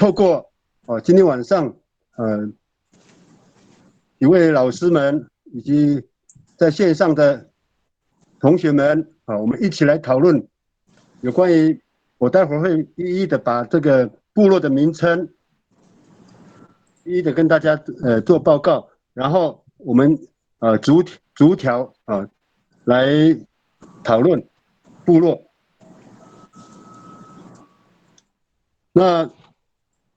透过今天晚上几位老师们以及在线上的同学们我们一起来讨论有关于我待会儿会一一的把这个部落的名称一一的跟大家做报告，然后我们逐条来讨论部落。那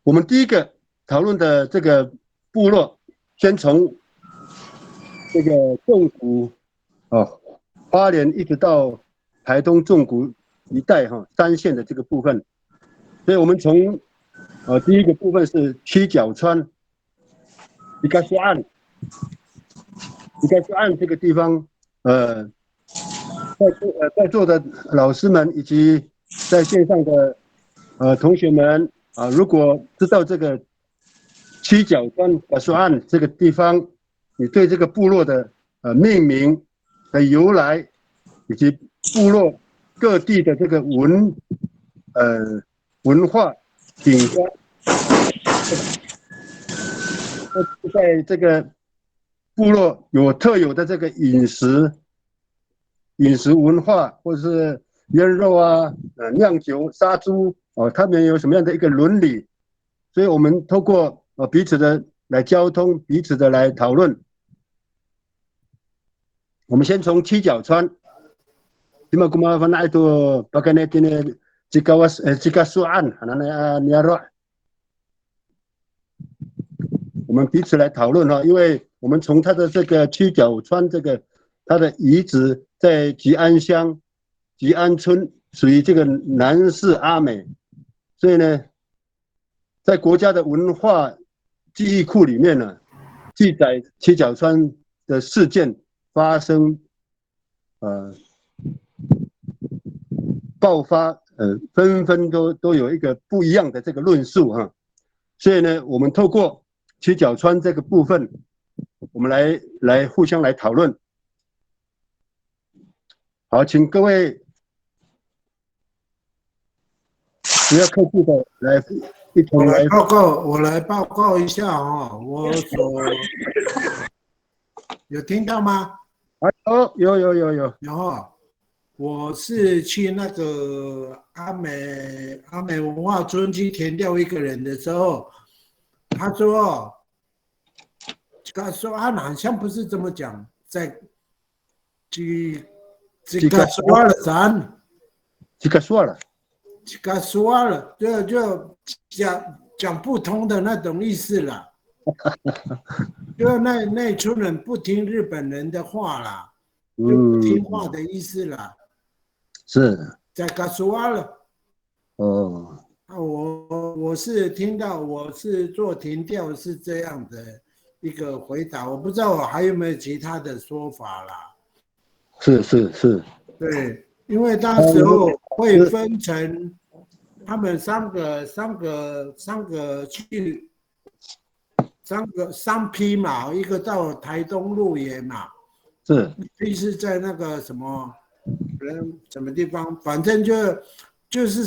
我们第一个讨论的这个部落，先从这个纵谷花莲一直到台东纵谷一带三线的这个部分，所以我们从第一个部分是七角川伊嘎苏岸这个地方，在座的老师们以及在线上的同学们如果知道这个七角川嘎苏岸这个地方，你对这个部落的命名的由来，以及部落各地的这个文化景观，在这个部落有特有的这个饮食文化，或者是腌肉酿酒、杀猪他们有什么样的一个伦理？所以我们透过彼此的来交通，彼此的来讨论。我们先从七角川。Cuma kumafana itu pakane kini jika suan anana niaro， 我们彼此来讨论因为我们从它的这个七角川这个它的遗址在吉安乡吉安村，属于这个南势阿美，所以呢，在国家的文化记忆库里面呢，记载七角川的事件发生爆发纷纷都有一个不一样的这个论述所以呢，我们透过七角川这个部分，我们来互相来讨论。好，请各位不要客气的来一同来我来报告一下我有听到吗？有。我是去那个阿美文化村去填掉一个人的时候，他说他说好像不是这么讲，在几个说了咱几个说了就讲不通的那种意思了。就那村人不听日本人的话啦，就不听话的意思啦。是在嘎苏瓦了我是听到我是做停调是这样的一个回答，我不知道我还有没有其他的说法啦。是，对，因为当时候会分成他们三批嘛，一个到台东鹿野嘛，是一批是在那个什么地方，反正就是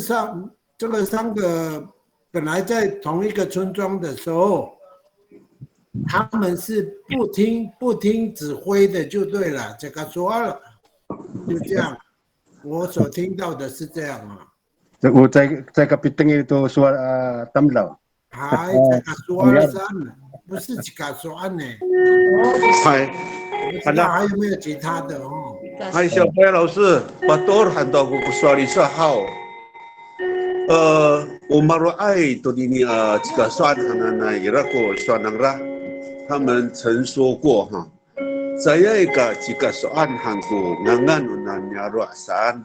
这个三个本来在同一个村庄的时候，他们是不听指挥的就对了，这个说了就这样，我所听到的是这样我在Kapiting itu suara Tamlau。还这个说了山，不是这个说案呢。不知道还有没有其他的嗨，小白老师，Bator hantar aku ke Suarisa Hau. Umaru ai tu ini jika soan hanana irako soanangra， 他们曾说过saya jika soan hangku ngangan unanya ruasan，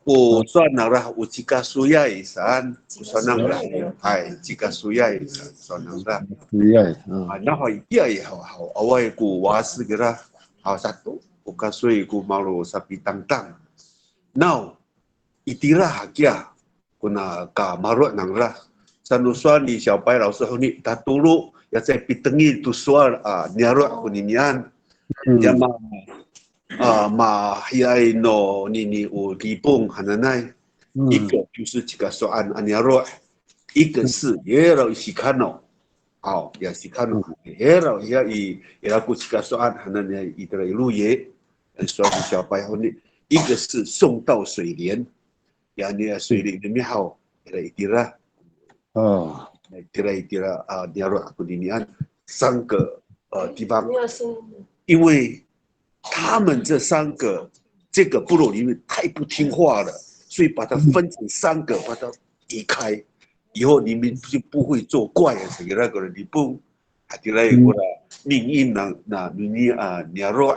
soanangra jika suyai san soanangra， hai jika suyai soanangra。那好dia也好awai ku wasi kira hal satu ukasui ku malu sapi tangtang now itira hakia kuna ka marut nangra sanusuan di 小白老师后你他嘟噜要在比等于读书niarut kuninian jama ma hiai no nini u gipung hananai 一个就是这个soan niarut 一个是也有西看哦，哦，也西看哦，也有也有过几个说案，那呢一个路也，说是小白后呢，一个是送到水莲，呀，你水莲里面好，一点啦，哦，一点啦啊，你要说你按3个地方，因为他们这3个这个部落里面太不听话了，所以把它分成3个，把它移开。以后你们就不会作怪啊！这个那个你不，还得来过来命运那你啊，你要说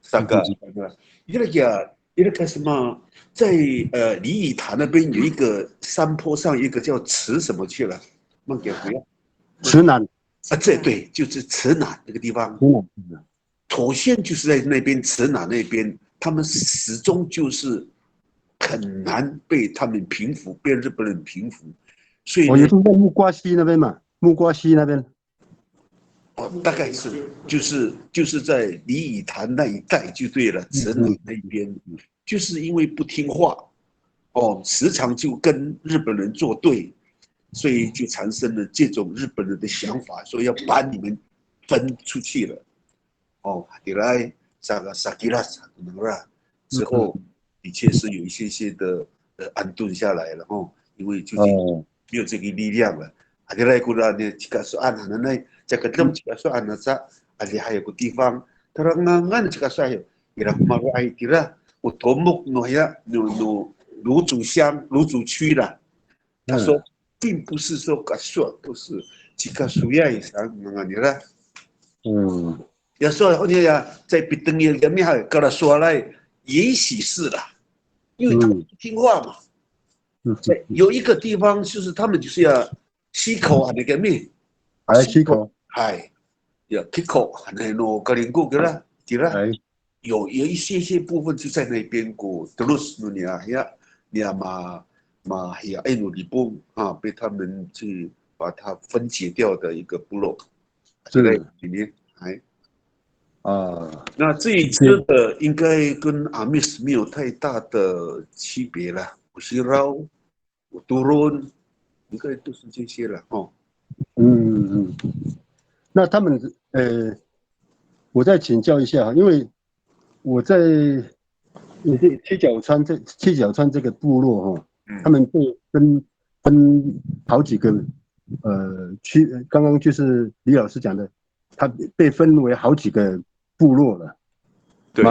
3个，一个什么，在李义潭那边有一个山坡上，一个叫池什么去了，忘记了。池南啊，这对，就是池南那个地方。妥县就是在那边，池南那边，他们始终就是很难被他们平服，被日本人平服。所以我也是在木瓜溪那边嘛，木瓜溪那边。大概是就是在李以潭那一带就对了，池南那边，就是因为不听话，时常就跟日本人作对，所以就产生了这种日本人的想法，说要把你们分出去了。后来萨基拉之后，的确是有一些的安顿下来了因为究竟没有这个力量了。后来过来呢，这个说按那这个这个说按那啥，还有个地方，他说俺这个说有，伊拉马个爱的啦，我头目诺呀，卢祖乡卢祖区啦，他说并不是说个说都是这个属于以上那个啦。要说后面呀，在别等于里面还跟他说来，也许是啦，因为他们不听话嘛。有一个地方就是他们就是要溪口啊那个咩，溪口，要溪口，那格林古个啦，对啦，有一些部分就在那边过，德鲁斯努尼亚嘛呀，埃努里布啊，被他们去把它分解掉的一个部落，在里面那这一次的应该跟阿密斯没有太大的区别了，古西绕、杜伦，应该都是这些了那他们我再请教一下，因为我在七角川这个部落他们被分好几个区，刚刚就是李老师讲的，他被分为好几个部落了。对。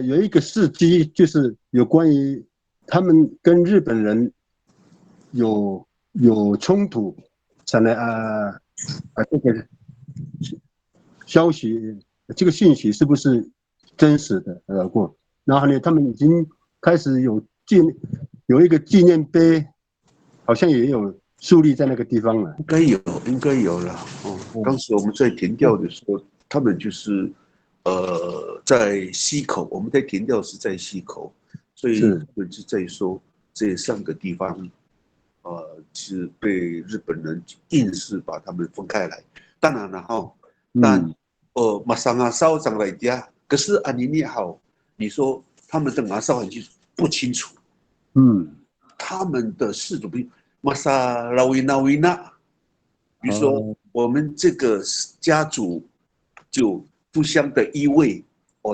有一个事迹，就是有关于他们跟日本人有冲突，想来这个消息，这个信息是不是真实的过？然后呢，他们已经开始有一个纪念碑，好像也有树立在那个地方了。应该有了当时我们在填调的时候，他们就是在溪口，我们在填调是在溪口，所以我就在说这3个地方是被日本人硬是把他们分开来。当然了但马上烧上来的，可是你好，你说他们的马烧很清楚不清楚，他们的氏族马萨拉维纳，比如说我们这个家族就互相的依偎，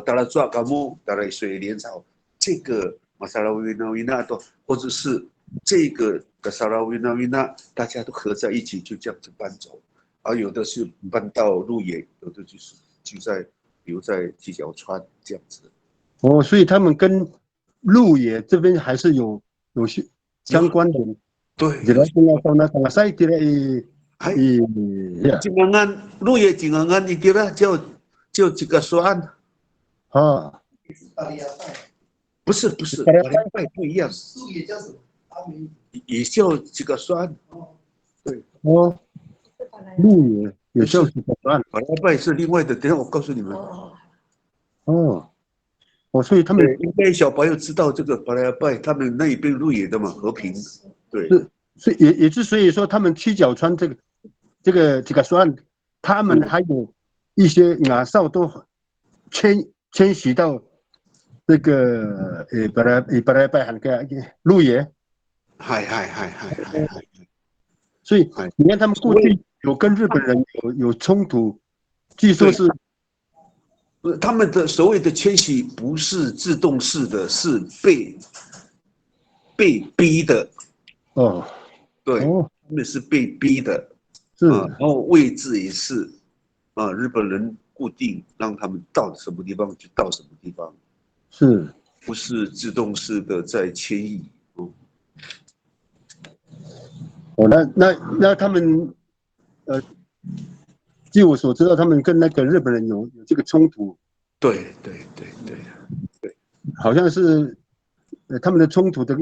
达拉抓嘎木，达拉水莲草，这个马萨拉维纳都，或者是这个的萨拉维纳，大家都合在一起，就这样子搬走。而有的是搬到鹿野，有的就是留在七角川这样子。所以他们跟鹿野这边还是有些相关的。对。金安安鹿野金安安，你觉得叫这个说案不是，巴拉拜不一样。鹿野叫什么？也叫这个说案。对。鹿野也叫这个说案。巴拉拜是另外的，等一下我告诉你们。所以他们应该小朋友知道这个巴拉拜，他们那一边鹿野的嘛，和平。对。所以也之所以说他们七角川这个说案，他们还有一些亚少都迁徙到这个本来拜喊个路野，嗨，所以你看他们过去有跟日本人有冲突，据说是他们的所谓的迁徙不是自动式的，是被逼的。哦，对，哦，他们是被逼的。是，然后位置也是日本人固定让他们到什么地方就到什么地方，是，不是自动式的在迁移。哦，那他们据我所知道，他们跟那个日本人有这个冲突，对，好像是他们的冲突的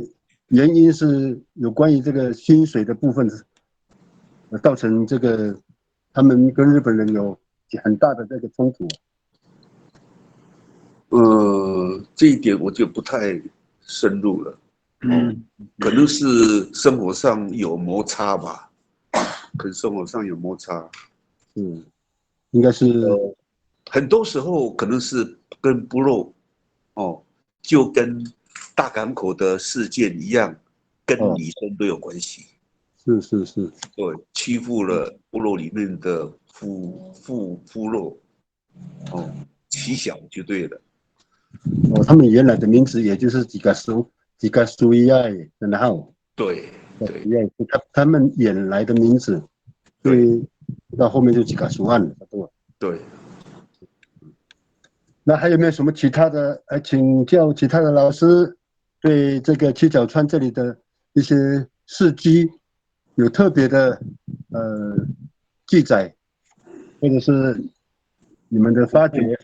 原因是有关于这个薪水的部分，造成这个他们跟日本人有很大的这个冲突。这一点我就不太深入了。可能是生活上有摩擦吧，应该是很多时候可能是跟部落就跟大港口的事件一样，跟女生都有关系。是，对，欺负了部落里面的夫弱，妻小就对了。他们原来的名字也就是几个苏伊爱，然后对，他们原来的名字，所以到后面就几个苏案了，对。那还有没有什么其他的？请教其他的老师对这个七角川这里的一些事迹有特别的记载，或者是你们的发掘？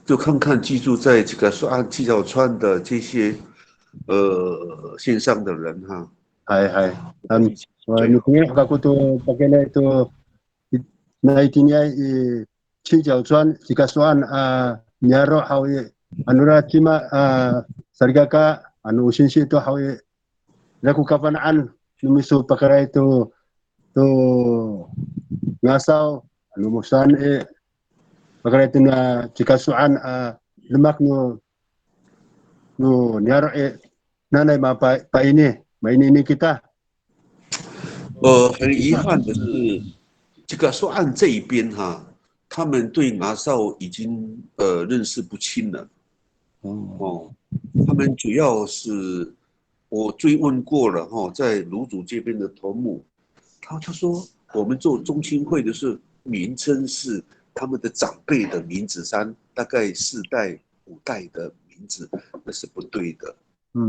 就看看居住在这个七角川的这些线上的人哈。Mungkin aku tuh pakai itu na itinya Cijalcuan jika soan nyaro hawi anura cima sargaka anu usinsi itu hawi laku kapanaan numisu pakara itu tu ngasau anu musan pakara itu na jika soan lemak nu nyaro nanay pa ini kita。很遗憾的是，这个说案这一边哈，他们对拿少已经认识不清了。他们主要是我追问过了哈，在卢祖这边的头目，他说我们做中青会的是名称是他们的长辈的名字大概4代5代的名字，那是不对的。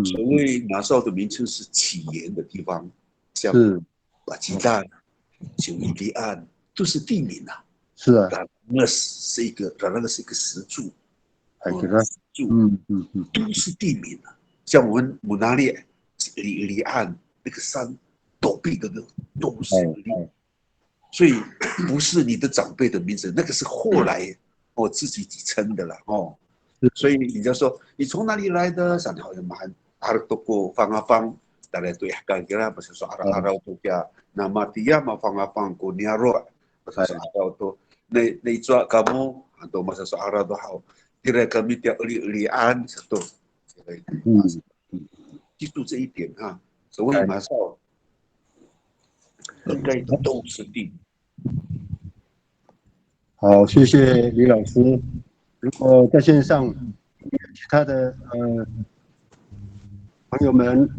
所谓拿少的名称是起源的地方，像巴基旦、九伊利安都是地名啊。是啊，那是一个石柱，都是地名啊。像我们姆纳列、里岸那个山躲避的都是地，所以不是你的长辈的名字，那个是后来自己称的了所以人家说你从哪里来的？上好像蛮阿拉多过方阿方。Dari itu kira bahasa arah tu ya nama dia mafang ko niaro bahasa arah tu nei cua kamu atau bahasa arah tu hau kira kami dia uli-ulian satu 记住这一点哈，所谓马少应该都是地。好，谢谢李老师。如果在线上其他的朋友们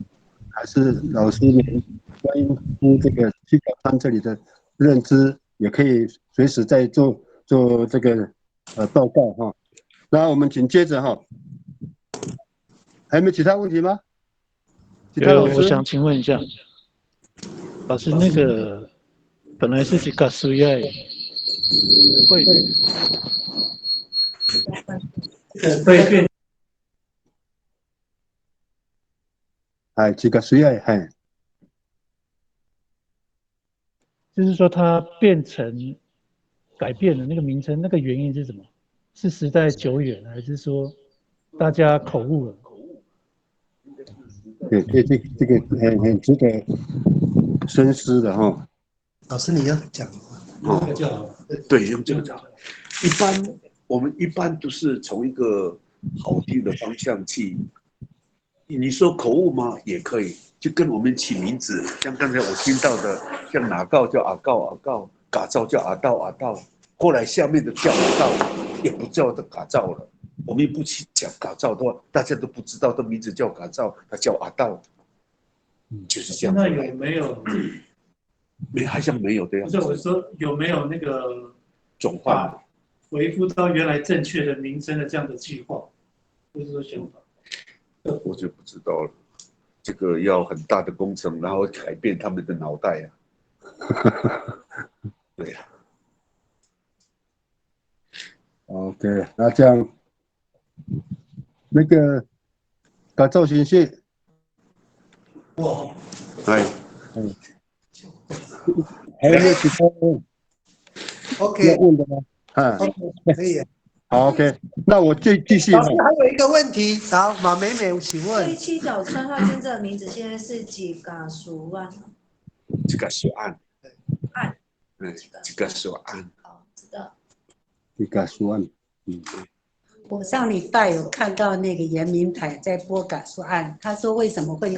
还是老师们关于这个七角川这里的认知，也可以随时在做这个报告哈。那我们紧接着哈，还有没有其他问题吗？其他老师，我想请问一下，老师，那个本来是几个苏亚会变。几个苏亚就是说它改变了那个名称，那个原因是什么？是时代久远，还是说大家口误了？对，这个很值得深思的哈。老师，你要讲用这个就好。对，用这个讲。我们一般都是从一个好听的方向去。你说口误吗？也可以，就跟我们起名字，像刚才我听到的，像哪告叫阿告阿告，嘎造叫阿道阿道，后来下面的叫阿道，也不叫的嘎造了。我们不去讲嘎造的话，大家都不知道的名字叫嘎造，他叫阿道，就是这样。那有没有？好像没有的样子。不是我说有没有那个转换回复到原来正确的名称的这样的计划，或者说想法？我就不知道了，这个要很大的工程，然后改变他们的脑袋呀。对呀。OK， 那这样，那个改造先生，哎，还有没有其他要？OK，问的吗？啊，可以。好 OK， 那我继续。老师还有一个问题，好，马美美，请问。所以七角川号真正的名字现在是几个属案？这个是案，案，这个是案。好，知道。几个书案，我上礼拜有看到那个严明台在播嘎说案，他说为什么会，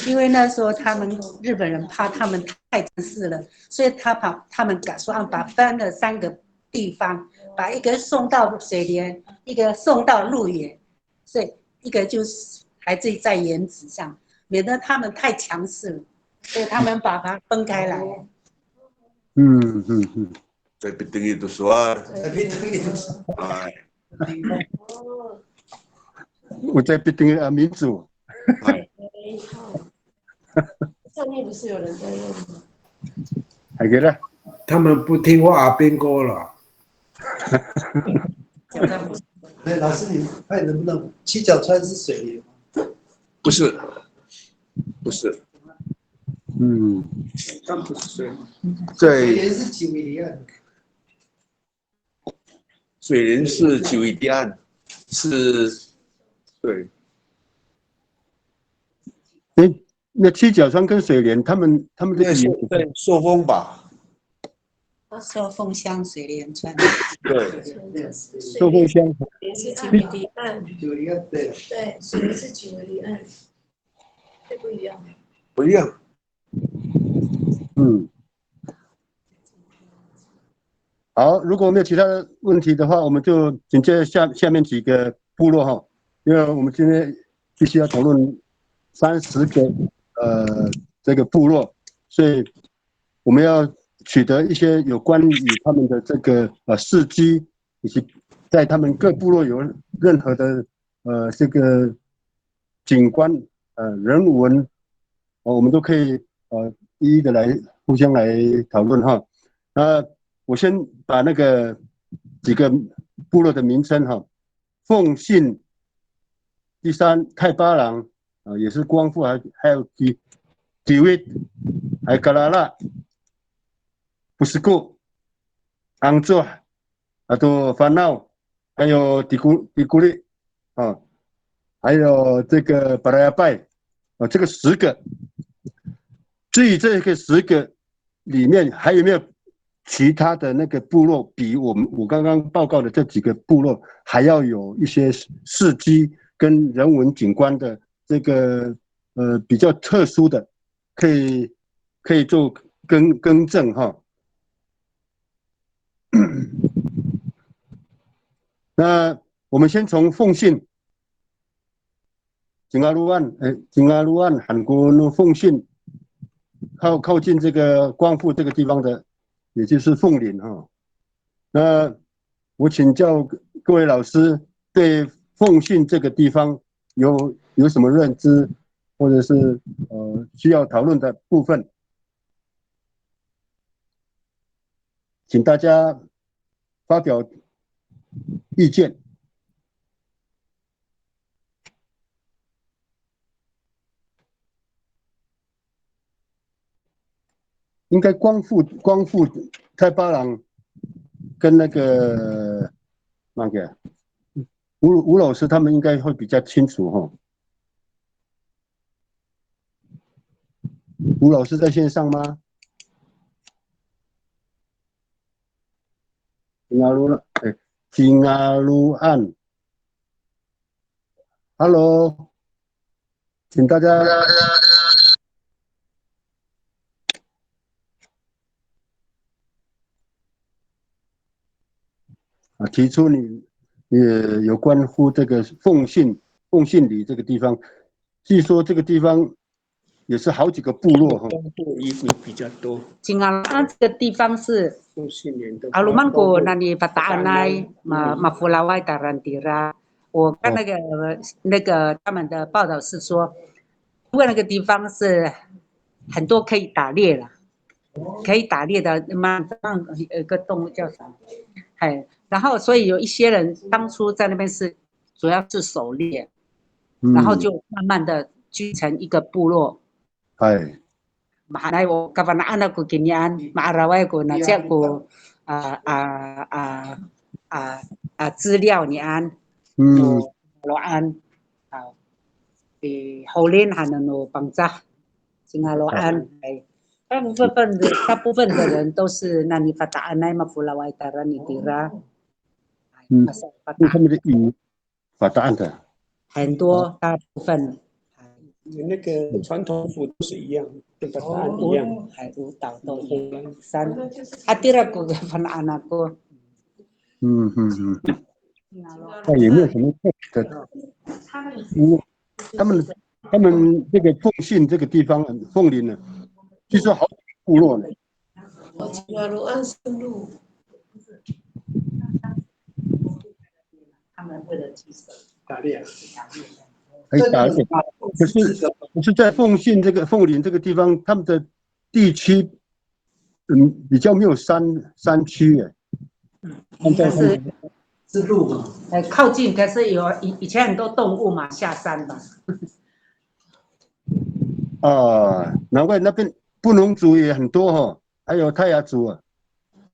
因为那时候他们日本人怕他们太强势了，所以他们嘎说案把分了3个地方，把一个送到水莲，一个送到鹿野，所以一个就是还是在原址上，免得他们太强势了，所以他们把它分开来。在必定要读书啊！哎，我在必定民主。哎，上面不是有人在用吗？还给了。他们不听话变过了。哎，老师，你看能不能七角川是水莲？不是，不是，刚不是水莲，在水莲是几维案？水莲是九一堤案，是，对，那七角川跟水莲，他们的在寿丰吧？说凤香水莲川，对，寿丰乡。也是几维堤案，几维案，对。对，水源是几维堤案，这不一样。不一样。好，如果没有其他的问题的话，我们就紧接着下面几个部落哈，因为我们今天必须要讨论30个这个部落，所以我们要取得一些有关于他们的这个事迹，以及在他们各部落有任何的这个景观人文，我们都可以一一的来互相来讨论哈。我先把那个几个部落的名称哈，奉信，第3太巴郎也是光复，还有几位，还有嘎拉拉，不是故，昂作，都烦恼，还有迪古利还有这个巴拉亚拜这个10个。至于这个10个里面还有没有其他的那个部落比我刚刚报告的这几个部落还要有一些事迹跟人文景观的这个比较特殊的，可以做更正哈。那我们先从奉信景阿鲁岸韩国奉信靠近这个光复这个地方的，也就是凤林哈。那我请教各位老师，对奉信这个地方有什么认知，或者是需要讨论的部分，请大家发表意见。应该光复太巴郎跟那个吴老师他们应该会比较清楚哈。吴老师在线上吗？金阿鲁岸， ，Hello，请大家提出你有关乎这个凤信里这个地方，据说这个地方也是好几个部落哈。比较多。金安这个地方是阿鲁曼谷那里巴达安奈马弗拉外达兰迪拉。我看那个他们的报道是说，因为那个地方是很多可以打猎了，可以打猎的有一个动物叫什么？哎，然后所以有一些人当初在那边是主要是狩猎，然后就慢慢的聚成一个部落。哎。Mahanay o kapanaan ako kinyan maaraway ko na check ko 资料你安lo an holin hanan no bangza 金阿罗安哎，大部分的人都是那里发达安奈嘛弗拉维达拉尼迪拉，他们的语法答案的很多大部分。那个传统舞都是一样，跟法达安一样，舞蹈都一样。Atira ko anak ko。那有没有什么特别的？他们这个凤信这个地方凤林呢，据说好几个部落呢。他们为了打猎。可以打猎，可是在凤信这个凤林这个地方，他们的地区比较没有山区耶。是路嘛？靠近，可是有以前很多动物嘛下山吧。难怪那边布农族也很多哈，还有泰雅族啊。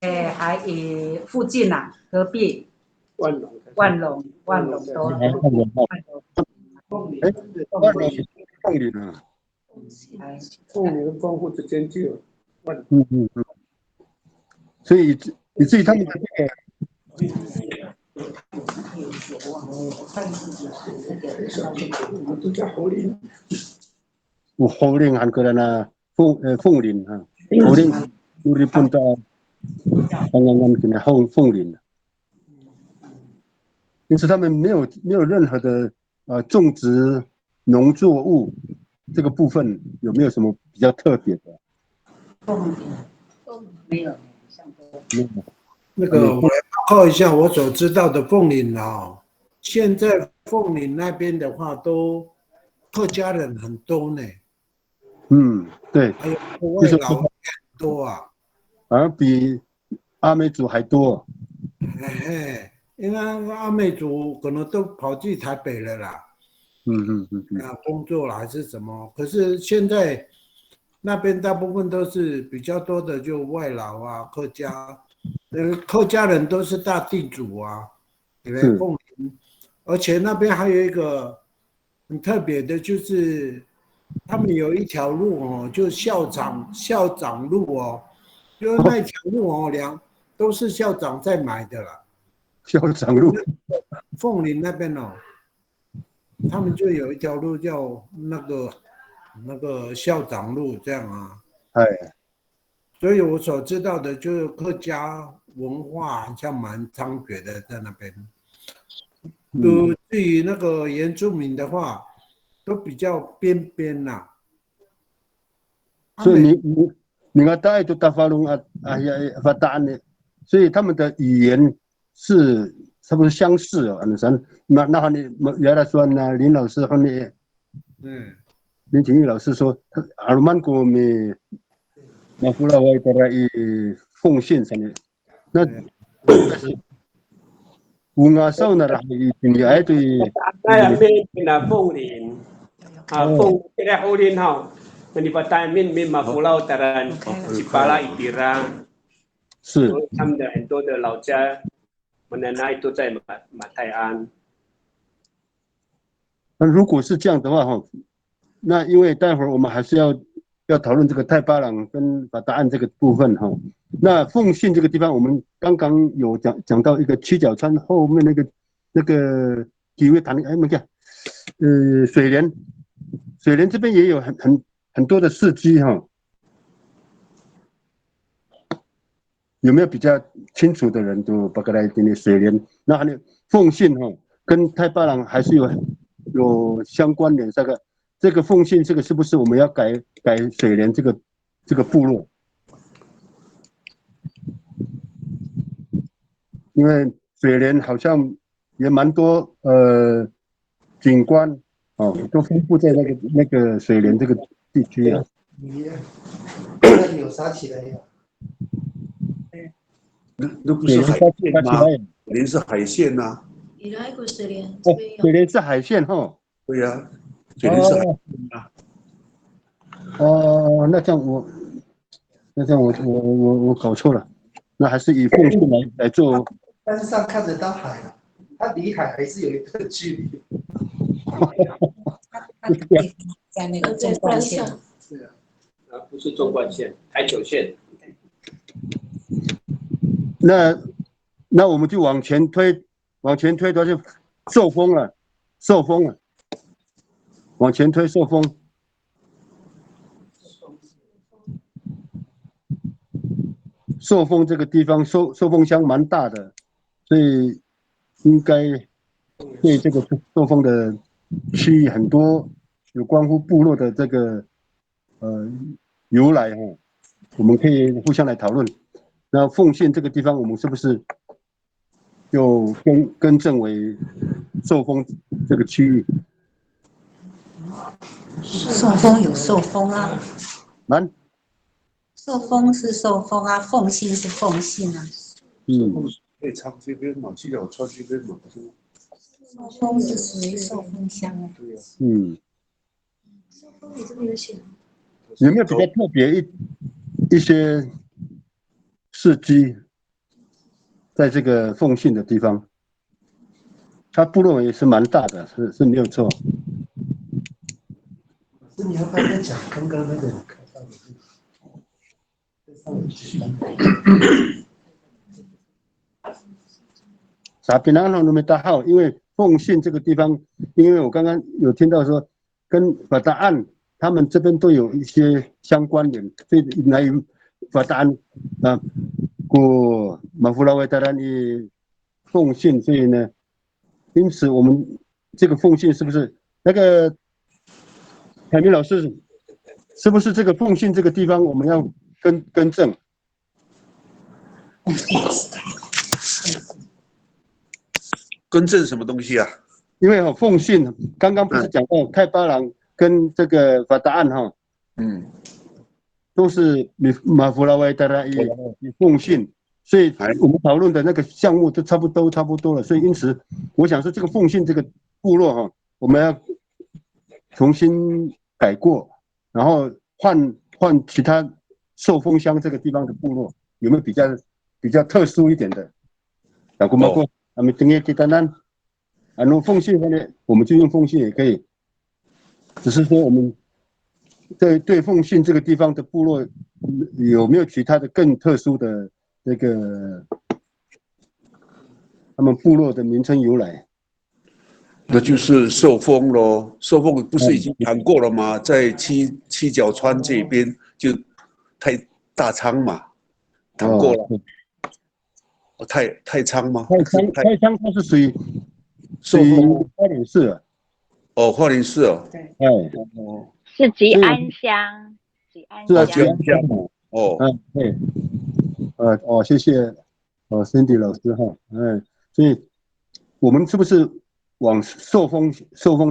还有附近啊，隔壁万隆都。万隆凤林啊。凤林跟光复之间就有所以以至于他们的这个。有凤林韩国人啊，凤林啊，凤林日本的刚刚跟他凤林，因此他们没有任何的种植农作物这个部分有没有什么比较特别的？没有。那个我来报告一下我所知道的凤林啊，现在凤林那边的话都客家人很多呢。对，还有外劳很多啊，反而比阿美族还多。因为阿美族可能都跑去台北了啦。工作了还是什么？可是现在那边大部分都是比较多的，就外劳啊，客家。客家人都是大地主啊，对不对？凤林，而且那边还有一个很特别的，就是他们有一条路哦，就校长路哦，就是那条路哦，都是校长在买的啦。校长路，凤林那边哦，他们就有一条路叫那个校长路这样啊。所以我所知道的就是客家文化好像蛮猖獗的在那边。至于那个原住民的话，都比较边啦。所以你看大家都大法龙发达呢，所以他们的语言是差不多相似哦。那你原来说呢，林老师和你，林景玉老师说，阿鲁曼国没。马弗拉维达拉以奉献上面，那乌鸦少呢？以你爱对。那边那凤林这个凤林哈，那你把大面马弗拉达拉吉巴拉伊迪拉，是他们的很多的老家，我奶奶都在马泰安。那如果是这样的话哈，那因为待会儿我们还是要讨论这个泰巴朗跟法达岸这个部分哈。那凤信这个地方，我们刚刚有讲到一个七角川后面那个几位谈没看水莲这边也有很多的事迹哈。有没有比较清楚的人都把过来给你水莲？那还有凤信哈，跟太巴郎还是有相关联。这个凤信这个是不是我们要改水莲这个部落？因为水莲好像也蛮多景观哦，都分布在那个水莲这个地区啊。那里有啥起来呀？那不是海鲜吗？水莲是海鲜呐。你来过水莲？哦，水莲是海鲜哈。对呀，水莲是海鲜啊。哦，那这样我搞错了，那还是以凤信来做。山上看得到海啊，它离海还是有一段距离。在那个纵贯线。是啊。不是纵贯线，台九线。那我们就往前推，它就受封了，往前推受封。受封这个地方，受封乡蛮大的，所以应该对这个受封的区域很多有关乎部落的这个由来哈，我们可以互相来讨论。那凤信这个地方，我们是不是就更正为受封这个区域？受封有受封啊。受封是受封啊，凤信是凤信啊。可以唱这边嘛，七角川这边嘛，是吗？受封是属于受封乡啊。对呀。受封你这边有写吗？有没有比较特别一些事迹，在这个凤信的地方？它部落也是蛮大的，是没有错。是你要不要再讲刚刚那个你看到的？傻比南龙都没大号，因为凤信这个地方，因为我刚刚有听到说，跟法达岸他们这边都有一些相关联，所以来法达岸啊，过马夫拉维达兰的凤信，所以呢，因此我们这个凤信是不是那个海明老师，是不是这个凤信这个地方我们要更正？更正什么东西啊？因为凤信刚刚不是讲到太巴郎跟这个法达岸哈，都是马夫拉维达拉以凤信，所以我们讨论的那个项目都差不多了，所以因此我想说这个凤信这个部落哈，我们要重新改过，然后换其他寿丰乡这个地方的部落，有没有比较特殊一点的？老公包括我们等于给单单，那凤信呢，我们就用凤信也可以，只是说我们对凤信这个地方的部落有没有其他的更特殊的那个他们部落的名称由来？那就是受封咯，受封不是已经谈过了吗？在七角川这边就大仓嘛，谈过了。太仓吗？太仓它是属于花莲市。花莲市哦。对。是吉安乡。吉安乡。对。谢谢Cindy 老师哈。所以我们是不是往受封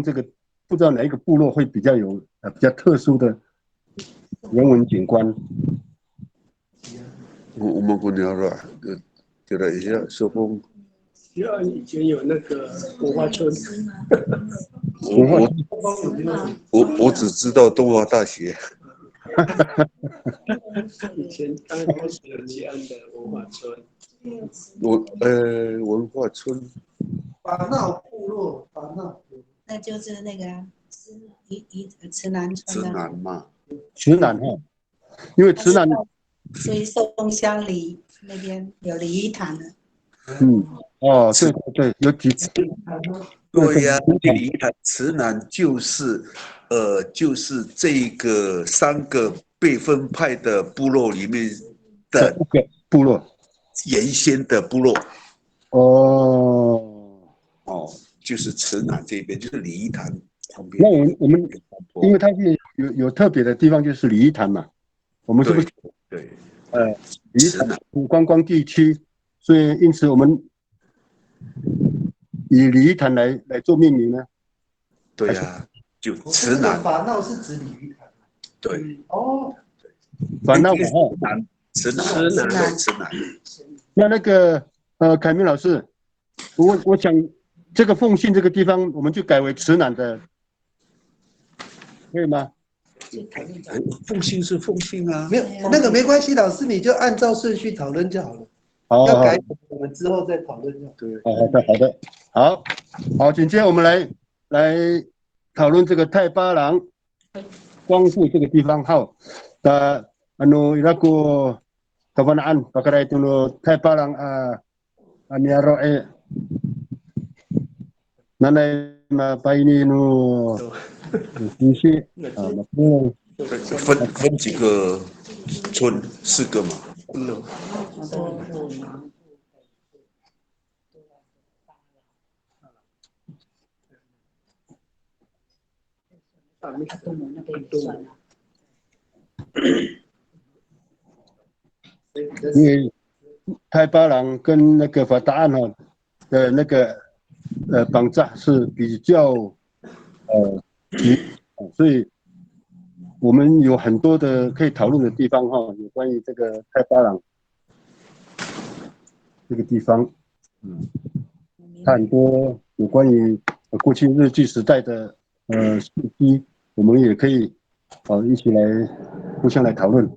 这个不知道哪一个部落会比较有比较特殊的人文景观？我们不聊了，对了一下受封。以前有那个文化村。我只知道东华大学。以前刚开始有吉安的文化村。文化村。巴闹部落，巴闹。那就是那个池南村的。池南嘛。池南哈，因为池南属于寿丰乡里那边有礼仪堂的。哦，对对对，有几次。对呀，鲤鱼潭、池南就是这个3个被分派的部落里面的5个部落，原先的部落。哦，就是池南这边，就是鲤鱼潭旁边。那我们因为它是有特别的地方，就是鲤鱼潭嘛，我们是不是？对。鲤鱼潭观光地区，所以因此我们以鲤鱼潭来做命名呢？对呀，就池南。法闹是指鲤鱼潭。对。法闹池南。那个凯明老师，我想这个凤信这个地方，我们就改为池南的，可以吗？凤信是凤信啊，没有那个没关系，老师你就按照顺序讨论就好了。要改我们之后再讨论就好。对。好，紧接着我们来讨论这个太巴郎光复这个地方。好，iraku kabanaan pakara itu no太巴郎aniaro nanay mapaini no isi 分几个村，4个嘛。因为太巴郎跟那个法达岸的那个绑架是比较所以我们有很多的可以讨论的地方有关于这个太巴郎这个地方，它很多有关于过去日据时代的事迹，我们也可以一起来互相来讨论。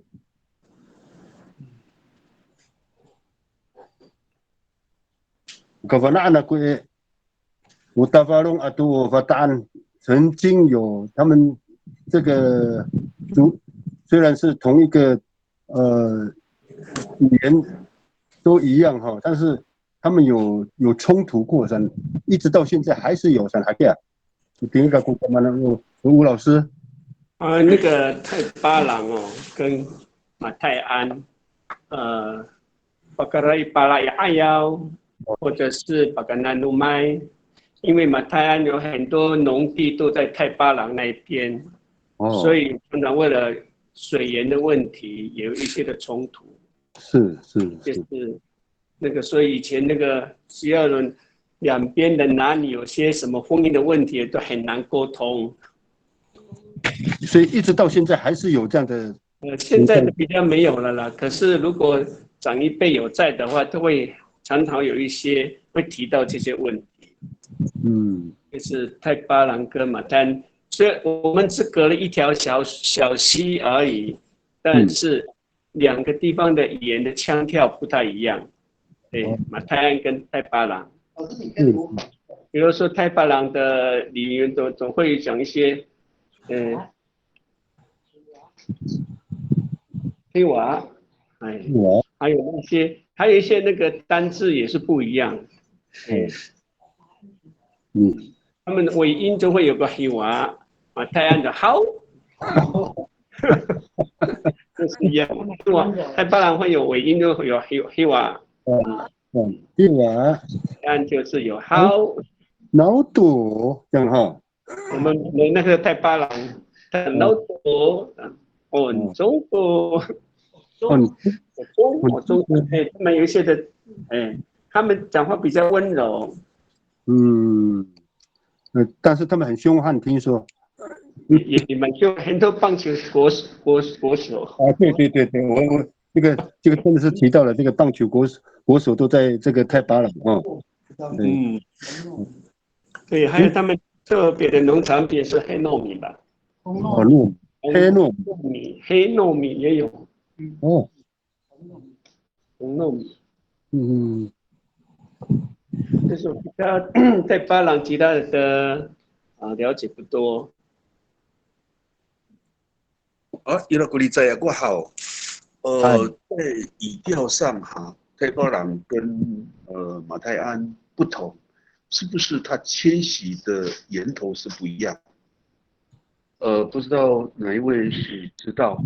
Kavanaan aku Utavalong atau Bataan 曾经有他们这个虽然是同一个语言都一样但是他们有冲突过一直到现在还是有还这样。你听一个故事吗？吴老师。那个太巴郎跟马泰安，巴格拉伊巴拉亚艾瑶，或者是巴格纳努麦，因为马泰安有很多农地都在太巴郎那边，所以常常为了水源的问题有一些的冲突。就是那个，所以以前那个西二轮两边的哪里有些什么婚姻的问题都很难沟通。所以一直到现在还是有这样的。现在比较没有了啦。可是如果长一辈有在的话，都会常常有一些会提到这些问题。就是太巴郎跟马丹，虽然我们只隔了一条小溪而已，但是2个地方的语言的腔调不太一样。对，马泰安跟太巴郎。比如说太巴郎的语言总会讲一些。黑娃，还有一些那个单字也是不一样，他们的尾音就会有个黑娃，泰安的好，就是一样，是吧？太巴郎会有尾音，就会有黑娃，黑娃，泰安就是有好，脑肚这样我们那个太巴郎。脑多，中国，他们有一些的，他们讲话比较温柔，但是他们很凶悍，听说。也蛮凶，很多棒球国手。对，我这个真的是提到了这个棒球国手都在这个太巴郎对，还有他们特别的农产品是黑糯米吧。黑糯米也有。红糯米。就是我比较在巴郎其他的了解不多。伊拉古里在我好，在语调上太巴朗跟马太鞍不同，是不是它迁徙的源头是不一样？不知道哪一位是知道？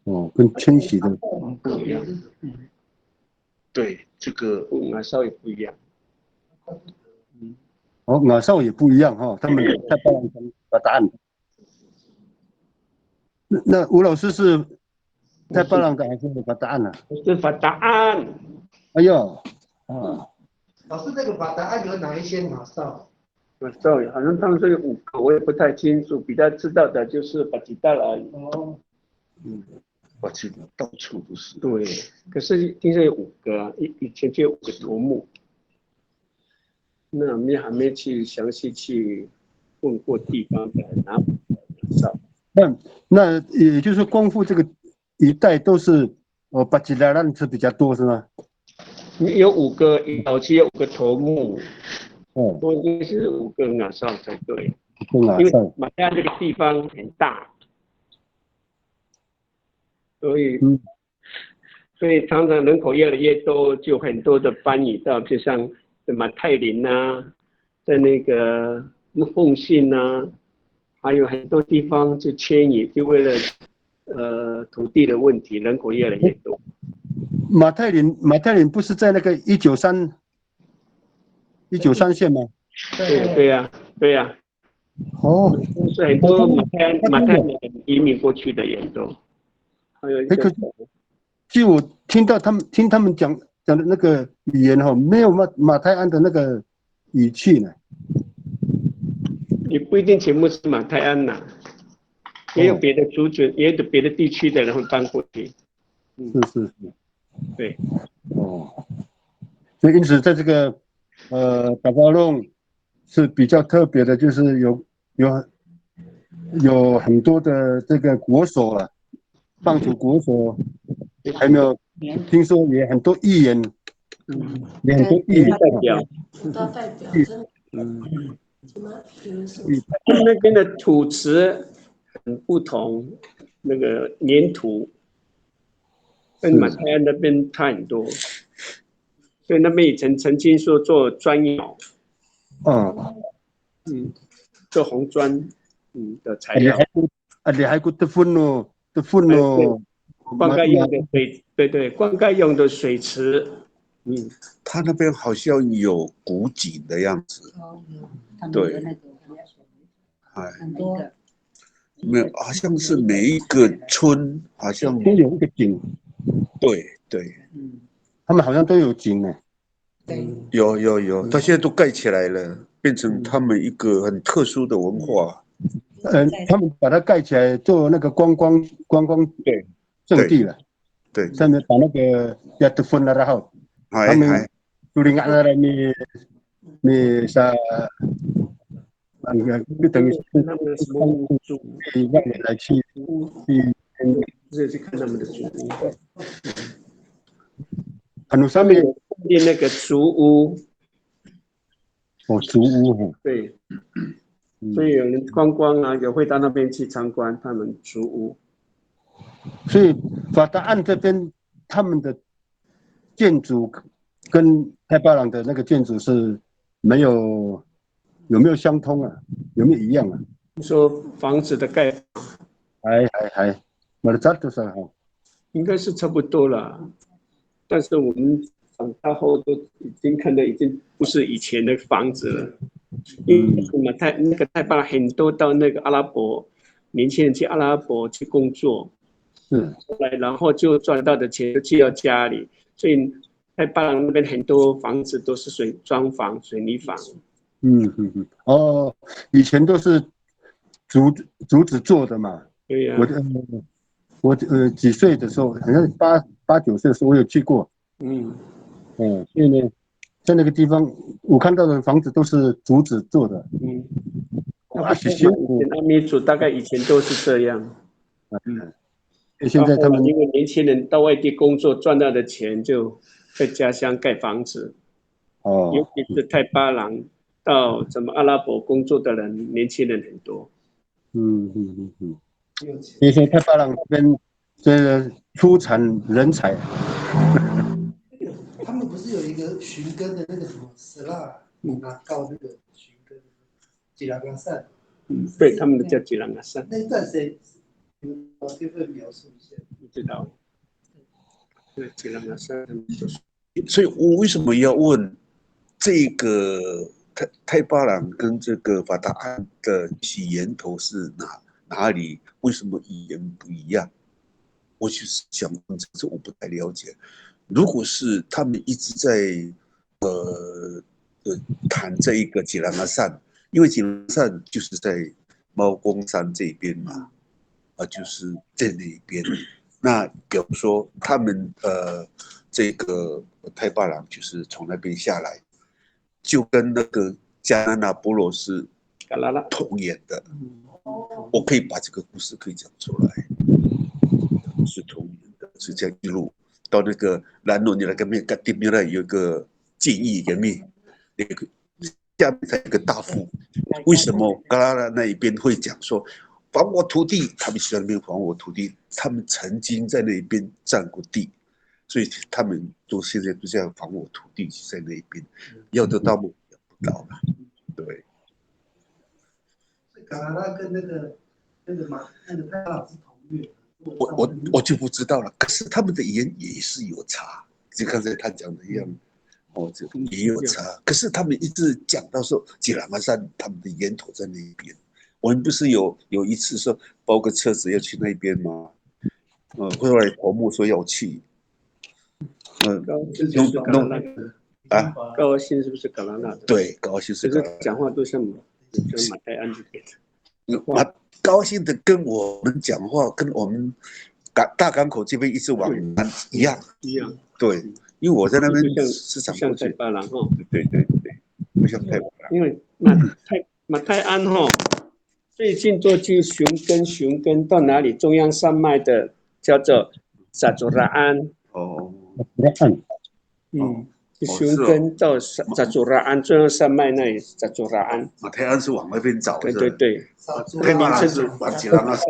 哦，跟迁徙的不一样，对，这个马绍也不一样。哦，马绍也不一样哈，他们太巴朗跟法达岸。那吴老师是太巴朗的还是法达岸呢？是法达岸。哎呦，啊，老师，这个法达岸有哪一些马绍？马绍好像他们是有5个，我也不太清楚，比较知道的就是巴吉达而已。哦，我记得到处都是。对，可是听说有5个啊，以前就有5个头目。那我们还没去详细去问过地方的哪马绍。那也就是光复这个一带都是巴吉拉兰是比较多是吗？有5个，早期有5个头目，哦，我应该是5个马绍才对，马因为绍，马加这个地方很大，所以常常人口越来越多，就很多的搬移到，就像马泰林啊，在那个凤信啊，还有很多地方就迁移，就为了土地的问题，人口越来越多。马泰林不是在那个193线吗？对呀。哦，是很多马泰人移民过去的人都，还有一个。可是据我听他们讲的那个语言哈，没有马泰安的那个语气呢。也不一定全部是马泰安呐，也有别的族群，也有别的地区的人会搬过去。是，对。哦，所以因此在这个打包弄是比较特别的，就是有很多的这个国手了，棒球国手，还没有听说也很多议员，也很多议员代表，很多代表，真的，什么，比如说，他们那边的土质很不同，那个粘土跟马泰安那边差很多，所以那边也曾经说做砖窑，做红砖的材料。你还有得分咯，灌溉用的水，对，灌溉用的水池，他那边好像有古井的样子。对，很多。没有，好像是每一个村好像都有一个井。对，他们好像都有井呢。有，他现在都盖起来了，变成他们一个很特殊的文化。他们把它盖起来做那个观光圣地了。对，上面把那个要得分了，然后他们就领按了你sa就等于是他们什么祖外面来去去看他们的祖屋。上面建那个竹屋。竹屋对。所以有人观光啊，也会到那边去参观他们竹屋。所以法达岸这边他们的建筑跟太巴朗的那个建筑是有没有相通啊？有没有一样啊？你说房子的盖法，还，我的差多少哈？应该是差不多了，但是我们长大后都已经看的已经不是以前的房子了。因为那个太巴朗很多到那个阿拉伯，年轻人去阿拉伯去工作，然后就赚到的钱就寄到家里，所以太巴朗那边很多房子都是砖房、水泥房。以前都是竹子做的嘛。对呀。我几岁的时候，好像8、9岁的时候，我有去过。所以呢，在那个地方，我看到的房子都是竹子做的。辛苦。阿米族大概以前都是这样。现在他们因为年轻人到外地工作赚到的钱，就在家乡盖房子。尤其是太巴朗到什么阿拉伯工作的人，年轻人很多。所以说太巴朗这边这个出产人才。他们不是有一个寻根的那个什么斯拉拿高那个寻根吉拉冈山？对，他们的叫吉兰阿山。那段谁？可不可以描述一下？不知道。对，吉兰阿山。所以我为什么要问这个泰巴朗跟这个法达案的起源头是哪里？为什么语言不一样？我就是想问这我不太了解。如果是他们一直在谈这一个吉兰阿山，因为吉兰阿山就是在猫公山这边嘛，就是在那边。那比如说他们这个泰巴朗就是从那边下来，就跟那个加拿大波罗是同源的。我可以把这个故事可以讲出来，是同源的，是这样一路到那个兰诺尼那个面，对面那有一个建议人民，那个下面才有一个大富。为什么加拿大那一边会讲说还我土地？他们在那边还我土地，他们曾经在那边占过地，所以他们现在都这样还我土地，在那边要得到吗？要不到了，对。加拿大跟那个泰巴朗是同源。我就不知道了。可是他们的语言也是有差，就刚才他讲的一样，这个也有差。可是他们一直讲到说吉兰阿山他们的源头在那边。我们不是有一次说包个车子要去那边吗？后来头目说要去，高兴是不是加拿大的？对，高兴是。可是讲话都像马泰安这边的。高兴的跟我们讲话，跟我们大港口这边一直往南一样。对，因为我在那边市场像泰巴朗哈。对，不像泰巴朗。因为马泰安哈，最近做去寻根到哪里？中央山脉的叫做扎祖拉安。寻根到扎祖拉安，中央山脉那里扎祖拉安。马泰安是往那边走。对。泰巴朗是往吉兰阿山。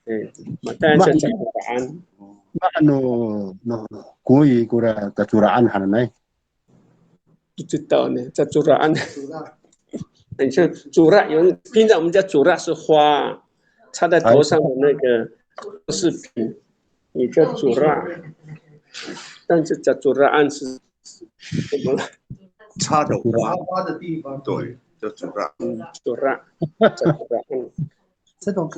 对，马泰安是扎祖拉安。国语过来扎祖拉安喊的呢？不知道呢，扎祖拉安。很像祖拉，平常我们叫祖拉是花，插在头上的那个饰品，也叫祖拉。但是扎祖拉安是什么？插的花的地方。对，叫祖拉。祖拉。这种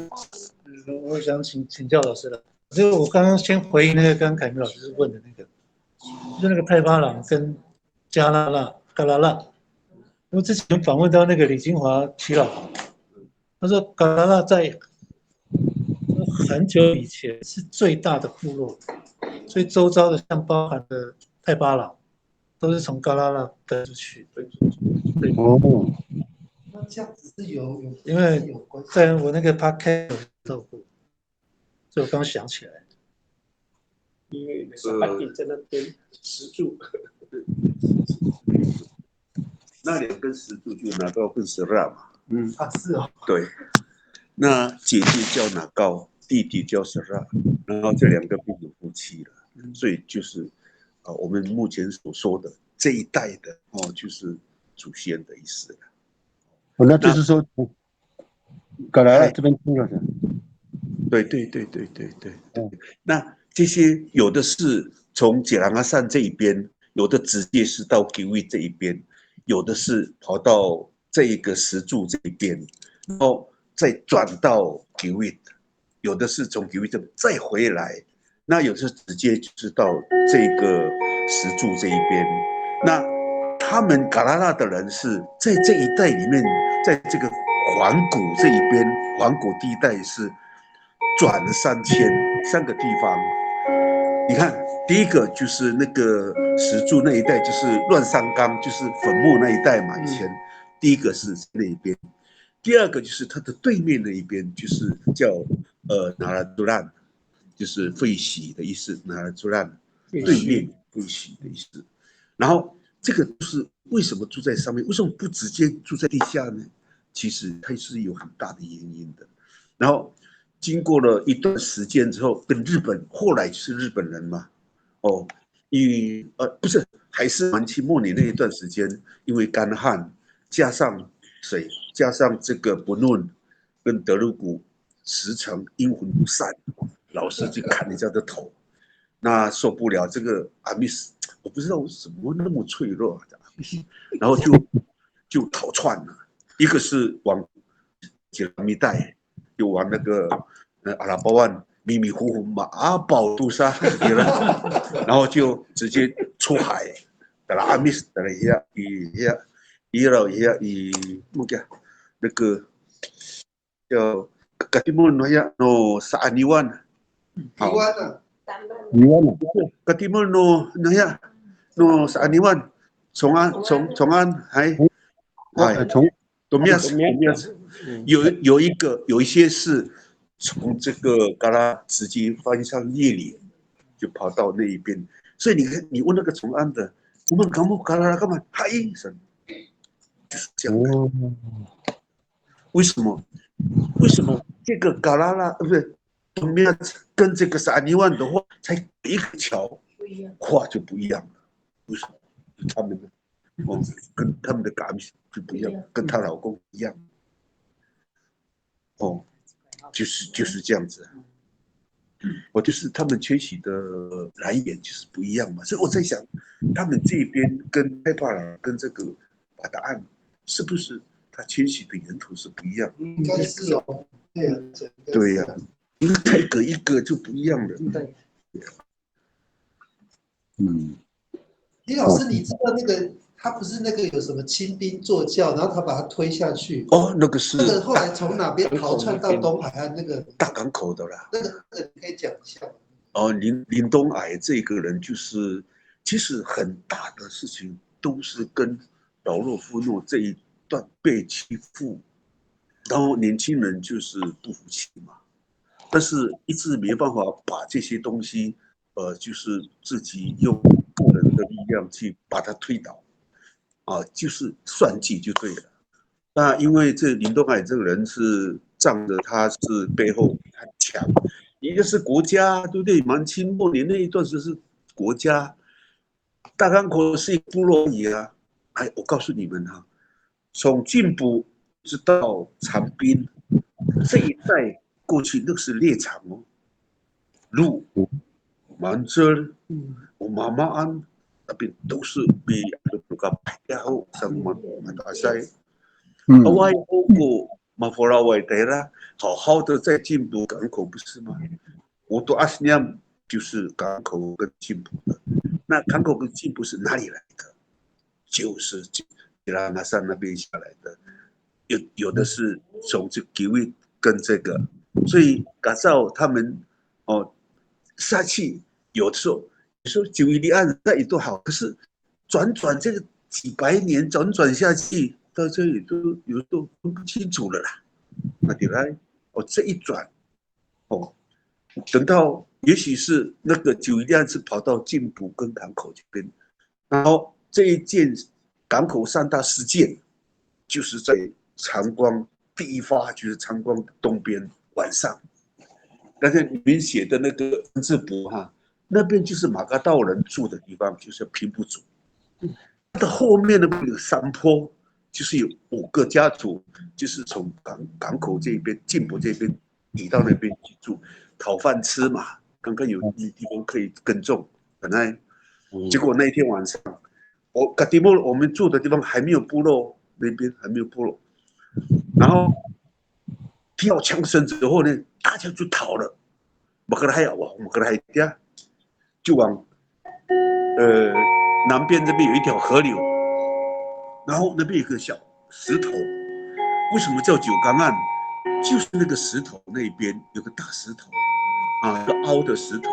我想请教老师了，就是我刚刚先回应那个刚凯明老师问的那个，就是那个泰巴朗跟加拉拉。因为之前访问到那个李金华齐老，他说嘎拉拉在很久以前是最大的部落，所以周遭的像包含的泰巴朗都是从嘎拉拉分出去。那这样子是有因为在我那个 podcast 有透过，所以我刚想起来。因为阿弟在那边石柱。那两根石柱就拿高跟石拉嘛。是哦。对，那姐姐叫拿高，弟弟叫石拉，然后这两个变成夫妻了，所以就是我们目前所说的这一代的就是祖先的意思了。那就是说，搞来了这边听了的。对。那这些有的是从吉兰阿山这一边，有的直接是到吉威这一边，有的是跑到这一个石柱这一边，然后再转到吉威，有的是从吉威这边再回来，那有的是直接就是到这个石柱这一边。那他们嘎拉拉的人是在这一带里面，在这个环谷这一边，环谷地带是转了3个地方。你看，第一个就是那个石柱那一带，就是乱山岗，就是坟墓那一带嘛。以前第一个是那一边，第二个就是它的对面那一边，就是叫拿拉杜兰，就是废墟的意思。拿拉杜兰对面废墟的意思。然后这个就是为什么住在上面，为什么不直接住在地下呢？其实它是有很大的原因的。然后经过了一段时间之后，跟日本后来就是日本人嘛，哦，不是，还是满清末年那一段时间，因为干旱加上水，加上这个不论跟德鲁古石城阴魂不散，老是去砍人家的头，那受不了这个阿密斯，我不知道我怎么那么脆弱啊，然后就逃窜了，一个是往吉拉米带，又往那个阿拉伯湾迷迷糊糊马宝杜莎然后就直接出海，到了阿密斯，到了那个叫嘎蒂莫诺呀诺萨安尼湾，台湾啊，你问了，嘎蒂莫诺那呀诺萨安尼湾，从安还从东面有一些是从这个嘎拉直接翻上叶里，就跑到那一边。所以你看，你问那个从安的，我们干嘛嘎拉干嘛？嗨声，就是这样的。为什么这个嘎拉拉不是东面跟这个萨尼湾的话，才一个桥，话就不一样了？为什么？他们呢？跟他们的嘎米就不一样，跟她老公一样。哦，就是这样子。就是他们迁徙的来源就是不一样嘛，所以我在想，他们这边跟泰巴朗跟这个巴达岸，是不是他迁徙的源头是不一样？应该是哦，对呀，因为泰戈一个就不一样了。李老师，你知道那个他不是那个有什么清兵坐轿，然后他把他推下去？哦，那个是那个后来从哪边逃窜到东海岸那个大港口的啦。那个你可以讲一下吗？哦，林东矮这个人就是，其实很大的事情都是跟老洛夫诺这一段被欺负，然后年轻人就是不服气嘛，但是一直没办法把这些东西，就是自己用个人的力量去把它推倒，就是算计就对了。那因为这林东海这个人是仗着他是背后很强。一个是国家，对不对？满清末年那一段时是国家，大港口是一个部落而已啊。我告诉你们哈，从进补直到长滨这一带过去，那是猎场哦。路、满洲、我妈妈安那边都是被那个排后上马大赛，外欧过马佛拉维德拉。好好的在进补港口不是吗？我都20年就是港口跟进补的。那港口跟进补是哪里来的？就是吉拉纳山那边下来的，有的是从这几位跟这个，所以改造他们下去，有的时候你说九一离岸那也都好，可是转这个几百年转下去，到这里都有时候分不清楚了啦。那你来。这一转，等到也许是那个九一岸是跑到进补跟港口这边，然后这一件港口3大事件，就是在长光第一发，就是长光东边晚上，刚才你们写的那个文字簿哈，那边就是马嘎道人住的地方，就是平埔族，它的后面那边有山坡。就是有5个家族，就是从港口这边、进补这边移到那边去住，讨饭吃嘛。刚刚有地方可以耕种，本来结果那一天晚上，我们住的地方还没有部落，那边还没有部落，然后听到枪声之后呢，大家就逃了，就往南边这边有一条河流。然后那边有个小石头，为什么叫九江岸？就是那个石头那边有个大石头，一个凹的石头，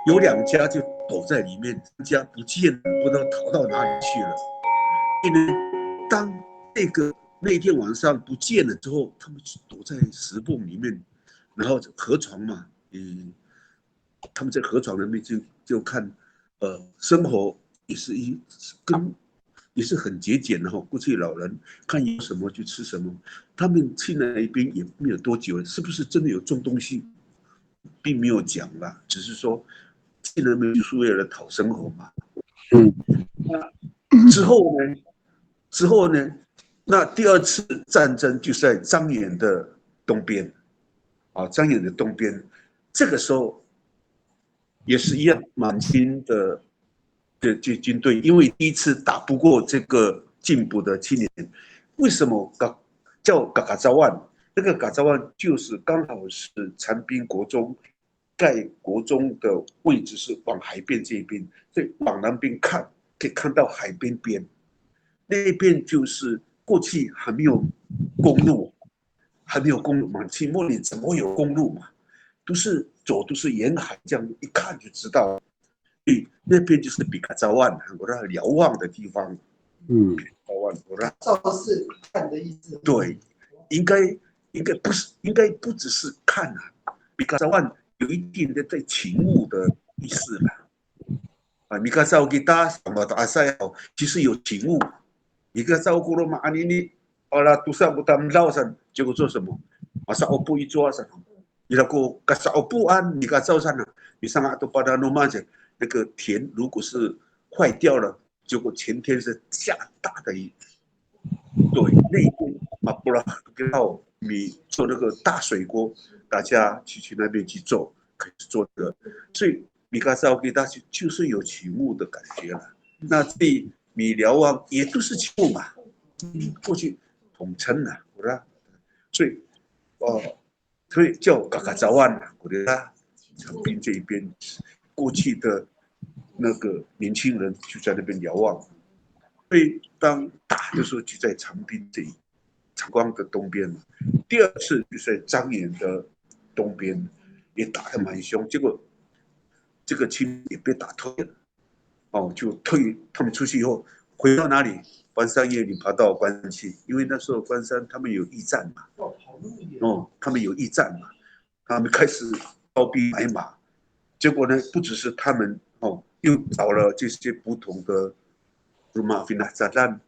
有2家就躲在里面，3家不见了，不知道逃到哪里去了。因为当那天晚上不见了之后，他们就躲在石缝里面，然后河床嘛，他们在河床那边就看，生活也是跟也是很节俭的哈。过去老人看有什么就吃什么，他们去那边也没有多久，是不是真的有种东西，并没有讲啦，只是说去那边就是为了讨生活嘛。那之后呢，那第二次战争就是在张掖的东边，啊，张掖的东边，这个时候也是一样，满清的军队，因为第一次打不过这个进补的青年，为什么叫嘎嘎昭万？那个嘎昭万就是刚好是长滨国中，盖国中的位置是往海边这边，所以往南边看可以看到海边边，那边就是过去还没有公路，满清末年怎么会有公路嘛？都是沿海，这样一看就知道。所以那边就是比卡昭万，我让瞭望的地方。昭万，我让照是看的意思。对，应该不只是看啊，比卡昭万有一定的在勤务的意思啦。啊，米卡昭给大什么的阿塞好，其实有勤务。米卡昭过了嘛，你好了，都上不当绕上，结果做什么？啊，sa opo itu asal，你那个sa opo an，你个照上了，你上啊都把它弄慢些。那个田如果是坏掉了，结果前天是下大的雨，对，那边啊不然到米做那个大水锅，大家去那边去做，可以做这个，所以米卡萨给大家就是有起雾的感觉了。那这米寮啊也都是起雾嘛，过去统称了，我说，所以所以叫嘎嘎昭万了，我觉得长滨这一边过去的那个年轻人就在那边瞭望，所以当打的时候就在长滨长光的东边，第二次就在张掖的东边，也打得蛮凶，结果这个清也被打退了，就退，他们出去以后回到哪里？关山驿里跑到关山去，因为那时候关山他们有驿站嘛，他们有驿站嘛，他们开始招兵买马，结果呢，不只是他们又找了这些不同的rumah finah zadan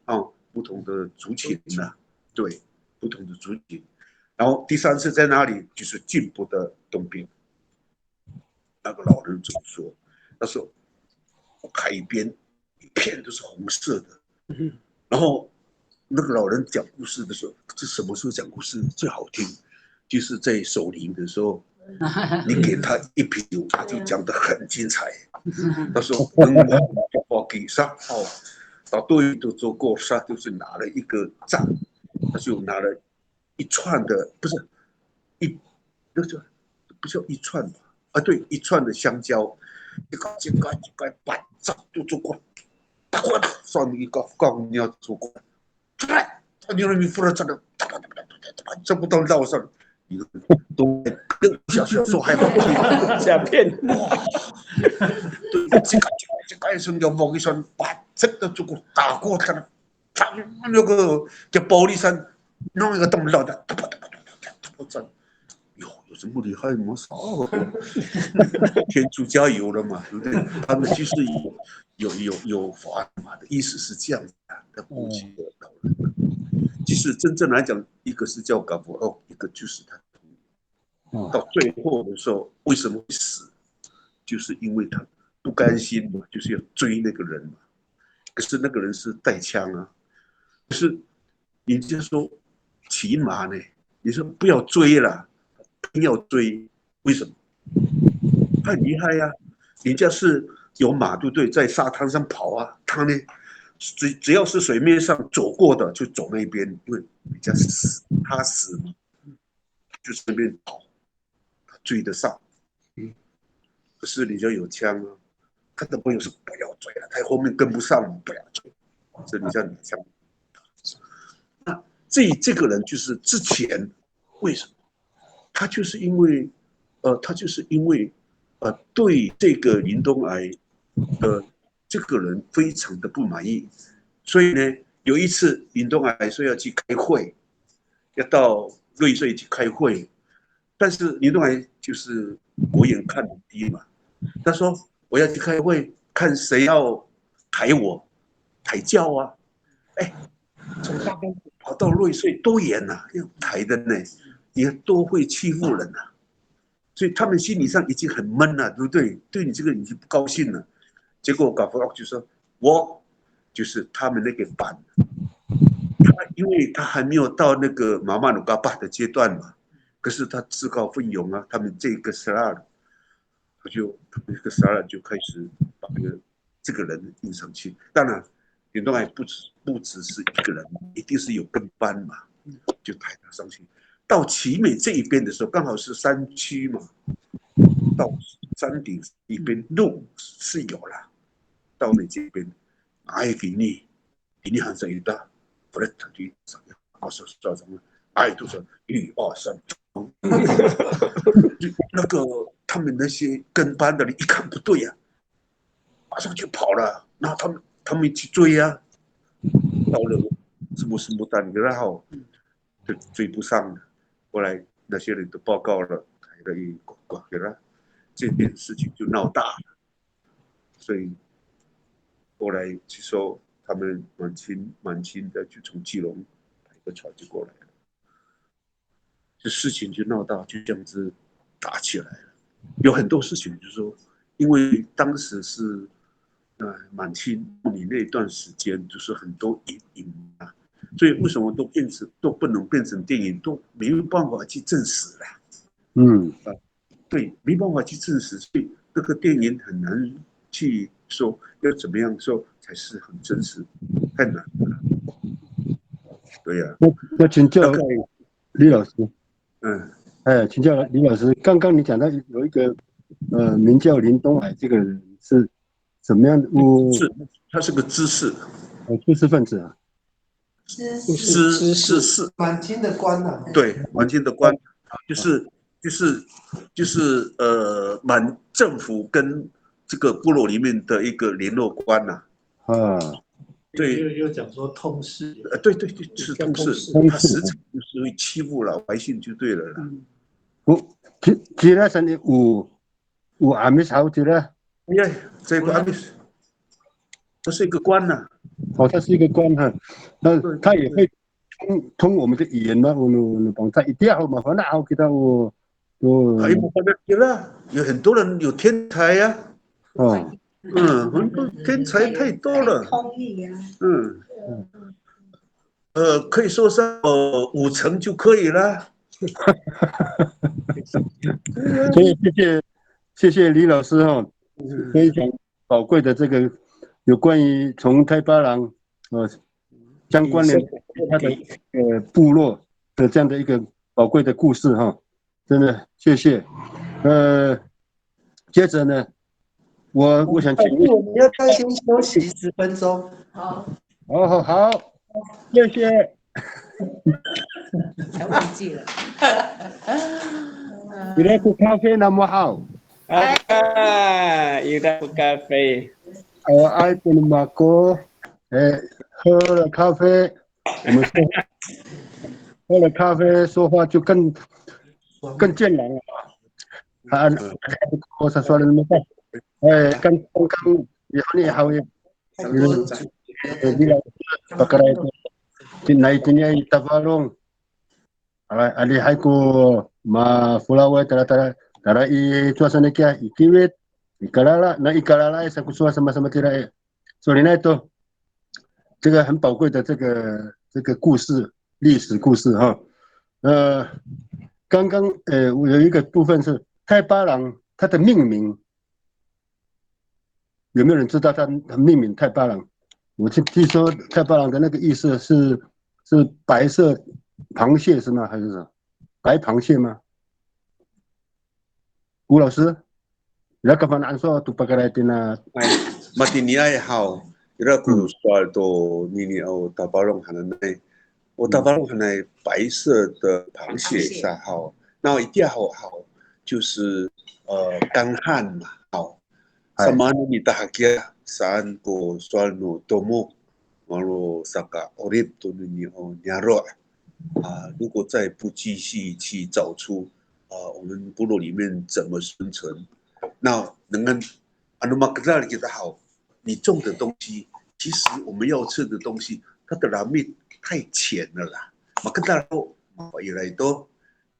不同的族群呐，对，不同的族群。然后第三次在哪里？就是进步的东边。那个老人怎么说？他说海边一片都是红色的。然后那个老人讲故事的时候，这什么时候讲故事最好听？就是在守灵的时候。你给他一瓶酒，他就讲得很精彩。他说：“我给上到对都做过杀，就是拿了一个杖，他就拿了一串的，那叫不叫一串吧？啊，对，一串的香蕉，一个板杖都做过，大过的上面一个钢要做过，他牛肉米敷了这个，这不到绕上。”你都跟小说还不假片，对，这个声叫王一山，把这个做过打过他了，那个叫玻璃山，弄一个洞绕的，有什么厉害吗？天主教有了嘛，对不对？他们就是有法嘛的意思是这样的，过去的老人。其实真正来讲，一个是叫嘎佛一个就是他到最后的时候，为什么会死？就是因为他不甘心嘛，就是要追那个人嘛。可是那个人是带枪啊，可是人家说骑马呢，你说不要追了，偏要追，为什么？太厉害呀！人家是有马，对不对？在沙滩上跑啊，他呢？只要是水面上走过的，就走那边，因为比较死，他死嘛，就是那边跑，他追得上。可是你就有枪啊，他的朋友是不要追了，他后面跟不上，不要追，这你叫你枪。那这个人就是之前为什么？他就是因为对这个林东癌的。这个人非常的不满意，所以呢，有一次林东癌说要去开会，要到瑞穗去开会，但是林东癌就是国眼看很低嘛，他说我要去开会，看谁要抬教啊，哎，从大公跑到瑞穗多远呐，要抬的呢，也多会欺负人呐，所以他们心理上已经很闷了，对不对？对你这个已经不高兴了。结果搞不好就说，我就是他们那个班，因为他还没有到那个妈妈鲁嘎巴的阶段嘛，可是他自告奋勇啊，他们这个12，他们这个12就开始把这个人印上去。当然，林东海不只是一个人，一定是有跟班嘛，就抬他上去。到奇美这一边的时候，刚好是山区嘛，到山顶一边路是有了，到你这边，哎，给你喊声一大，不然他就上要说什么，哎，都说1、2、3，那个他们那些跟班的人一看不对呀、马上就跑了，然后他们去追呀、到了什么单，然后就追不上了。后来那些人都报告了，抬了一挂给了，这件事情就闹大了。所以后来就说他们满清的就从基隆排个船就过来了，这事情就闹大，就这样子打起来了。有很多事情就是说，因为当时是满清你那段时间就是很多影啊，所以为什么都不能变成电影，都没有办法去证实了。对，没办法去证实，所以这个电影很难去说要怎么样说才是很真实，太难了。对呀、要请教李老师。请教李老师，刚刚你讲到有一个名叫林东海这个人是怎么样的？他是个知识，知识分子啊。知识，满清的官呐。对，满清的官，就是满政府跟这个部落里面的一个联络官呐。对，又讲说通事。对，是通事，他实质就是会欺负老百姓就对了啦。既然是你有阿弥陀佛了，哎呀，这个阿弥，他是一个官呐。他是一个官哈，那他也会通我们的语言嘛，我们帮他一定要嘛，反正好给他我，有很多人有天才呀。很多天才太多了。可以说上5成就可以了。所以谢谢李老师哈，非常宝贵的这个有关于从太巴郎相关联他的部落的这样的一个宝贵的故事哈，真的谢谢。接着呢，我想请问，我们要再先休息10分钟。好，谢谢。才忘记了。伊拉喝咖啡那么好。伊拉喝咖啡。爱不马哥，喝了咖啡，我们喝了咖啡说话就更健朗了。我才说了那么多，刚你好呀，你来pakai tinai tabalong ali haiku ma fulawa tara i suasana kia ikiwit ikalala sa kusua sama tira所以呢都这个很宝贵的这个故事历史故事哈。刚刚我有一个部分是太巴郎它的命名，有没有人知道它命名太巴郎？我听说太巴郎的那个意思是白色螃蟹是吗？还是什么白螃蟹吗？吴老师，你那个方案说都不该来的呢。mati ni ai hao ira ku soal to nini o tabarong hanai o tabarong hanai 白色的螃蟹是好，那一定好就是干旱嘛好。sama ni tahakia saan ko soal no tomo malo saka orip to ni o nyaro 如果再不继续去找出我们部落里面怎么生存，那能跟阿努马格拉里给他好，你种的东西，其实我们要吃的东西它的蓝蜜太浅了啦，马克大肉越来都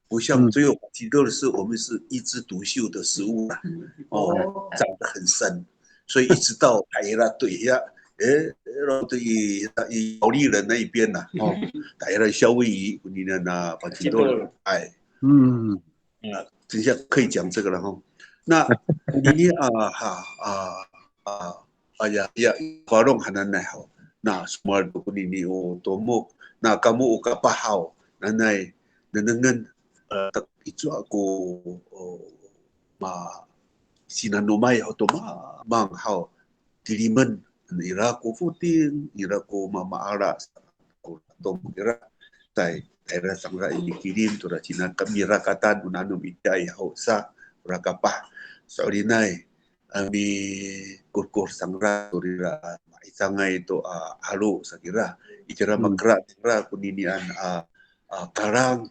不像最后提到的是我们是一枝独秀的食物啦，长得很深，所以一直到台拉对呀，对毛利人那一边呐，台拉夏威夷你呢那把提到哎，等一下可以讲这个了哈。那你ya warung hananai hao na semua ini tomo na kamu uka pahau nanai nanangan itu aku sinanomai hao toma mang hao diliman ira ko futin ira ko mamaara ko tom ira tai era sangra ikirim tura Cina kamira katan unanum idai hao sa rakapah saurinai ami kurkur sangra turira isangai itu halu sakira icara magrat sakira kuninian karang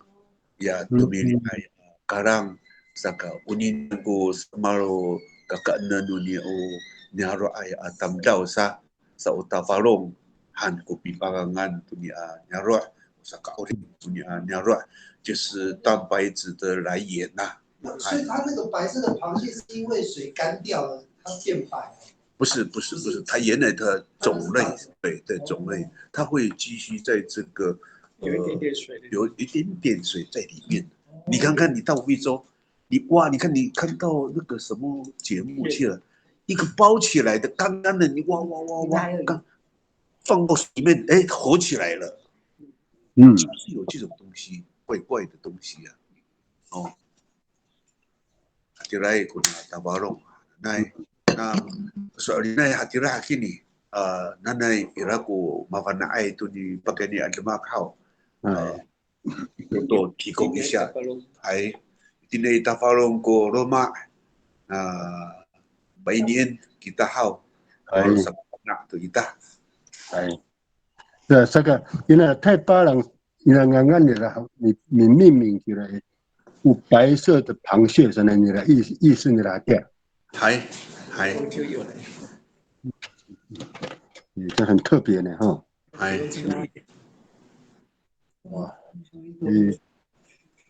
ya tumiliai karang saka unin ko samalo kakak nanuni o nyaro ay atam daw sa utafalong han kopi parangan tunia nyaro saka ori tunia nyaro 就是蛋白质的来源呐。所以它那个白色的螃蟹是因为水干掉了，它变白。不是，它原来的种类，对种类，它会继续在这个有一点点水在里面。你看看，你到惠州，你看到那个什么节目去了，一个包起来的干干的，你哇，刚放到水里面，哎，活起来了。就是有这种东西，怪怪的东西啊，哦。Hatirai kuna tabarong nai na soal nai hatirai kini nanai iraku mafana ai tu di pakeni adema kau untuk tikong isya ai tinai tabarong ko Roma bainian kita hau nak tu kita ai 这个因为太巴郎因为暗暗的啦你命名起来有白色的螃蟹，是那你的意思你来讲，这很特别呢哈。哇，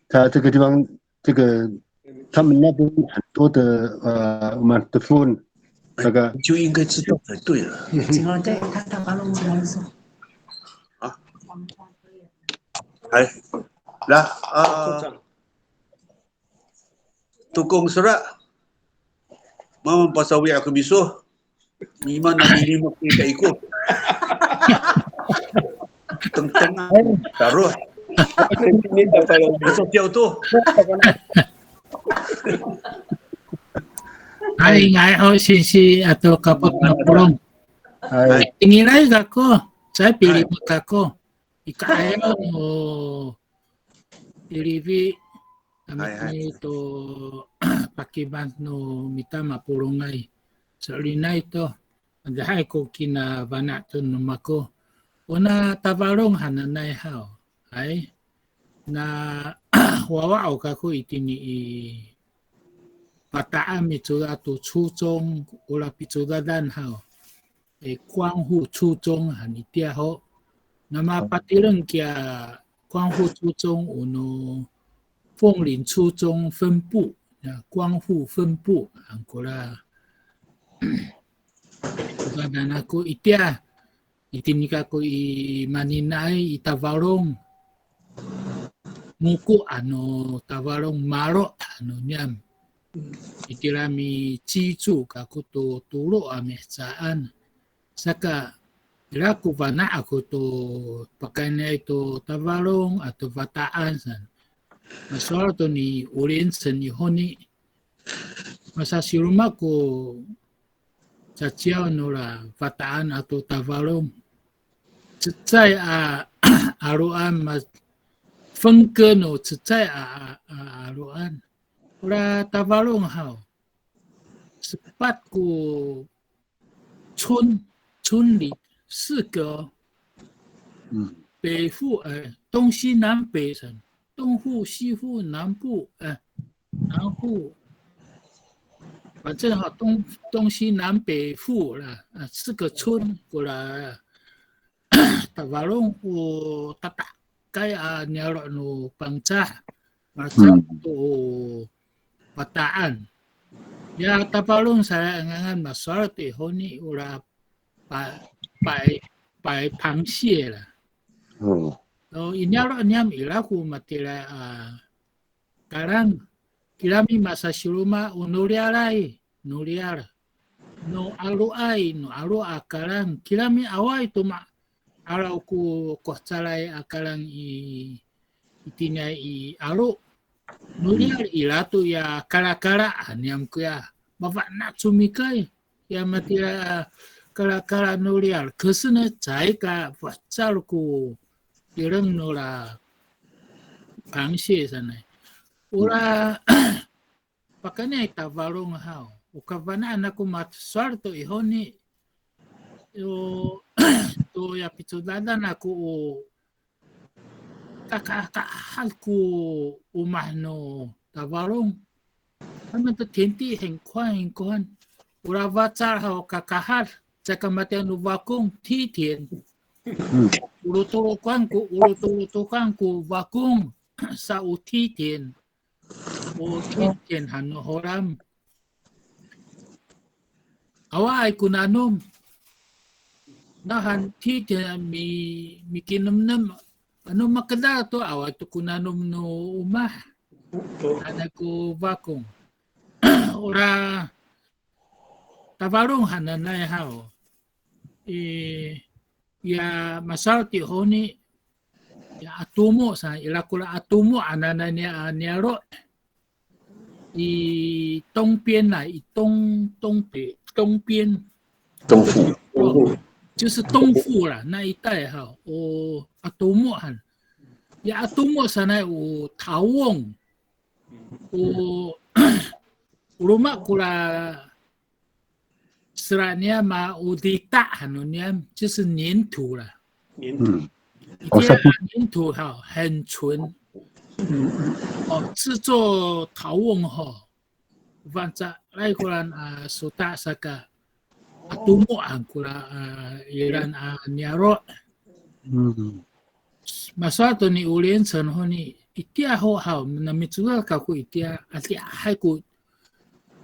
他这个地方，这个他们那边很多的我们的 phone 那个就应该知道才对了。对，他把弄清楚。来tukung surat mama pasawi aku misuh Mima nak lima kita ikut tentang taruh besok jauh tu Hai ngai ho sisi atau kapal pulang ini lagi kako saya pilih kako ikayo pilih kami itu pakiban no mita mapurungai salina itu ada hai ko kina banak tu numako una tabarong hananai hao hai na wawa au kaku itini pataan mitsuda tu chuzong ula pitsuda dan hao quang hu chuzong hanitia ho nama patireng kia quang hu chuzong uno 凤林初中分部光复分部angko la kana aku itia itinika ko I maninai itavarong muku ano tavarong maro ano nyam itirami cicu kaku to turo amesaan saka iraku bana aku to pakainya itu tavarong atau bataan san masalah tu ni ulin seni honi masa si rumah ko caciau nora bataan atau tavalong cecai aruan mas fengke no cecai aruan ora tavalong hao sepat ko村里4个北户东西南北省东户、西户、南部，南户，反正哈东西南北户啦，4个村过来， tabalong o tatak kaya nyaro no pangca macam tu pataan ya tabalong saya ngangan maswarte honi ura pai pangsie lah so inyaro nyam ilaku matira karang kilami masa shiruma unuriarai nuriara no alu akarang kilami awai tu ma arau ku kohcalai akarang itinya alu nuriar ilatu ya kara nyam kuya bapak nak sumikai ya matira kara nuriar kesene cai ka pacal ku ireng nora pangsie sana ura pakanya ita varong hao ukavana anaku mat suarto ihoni to ya pitudada naku kakahal ku umahno tavarong kami to tenti hengkuan ura vacar hao kakahal caka matian vakung titien uruturukan ku vakung sa utitien o titien hano horam awai kunanom nahan titien mi kinamnam ano makada to awai to kunanom no umah ana ku vakung ora tavarong hananay hao ya masarti honi ya atumo sa ilakula atumo anana niya ro i tongbian啦i东边就是东部啦那一带哈阿多莫汉呀阿多莫sana有tawong rumah kula seranya ma udita hanunya 就是粘土啦粘土哈很纯制作tawong哈反正来kulan suta saka atumo ang kula iran nyaro masato ni ulien san honi itia ho ha na mitsuga ka ku itia ati hai ku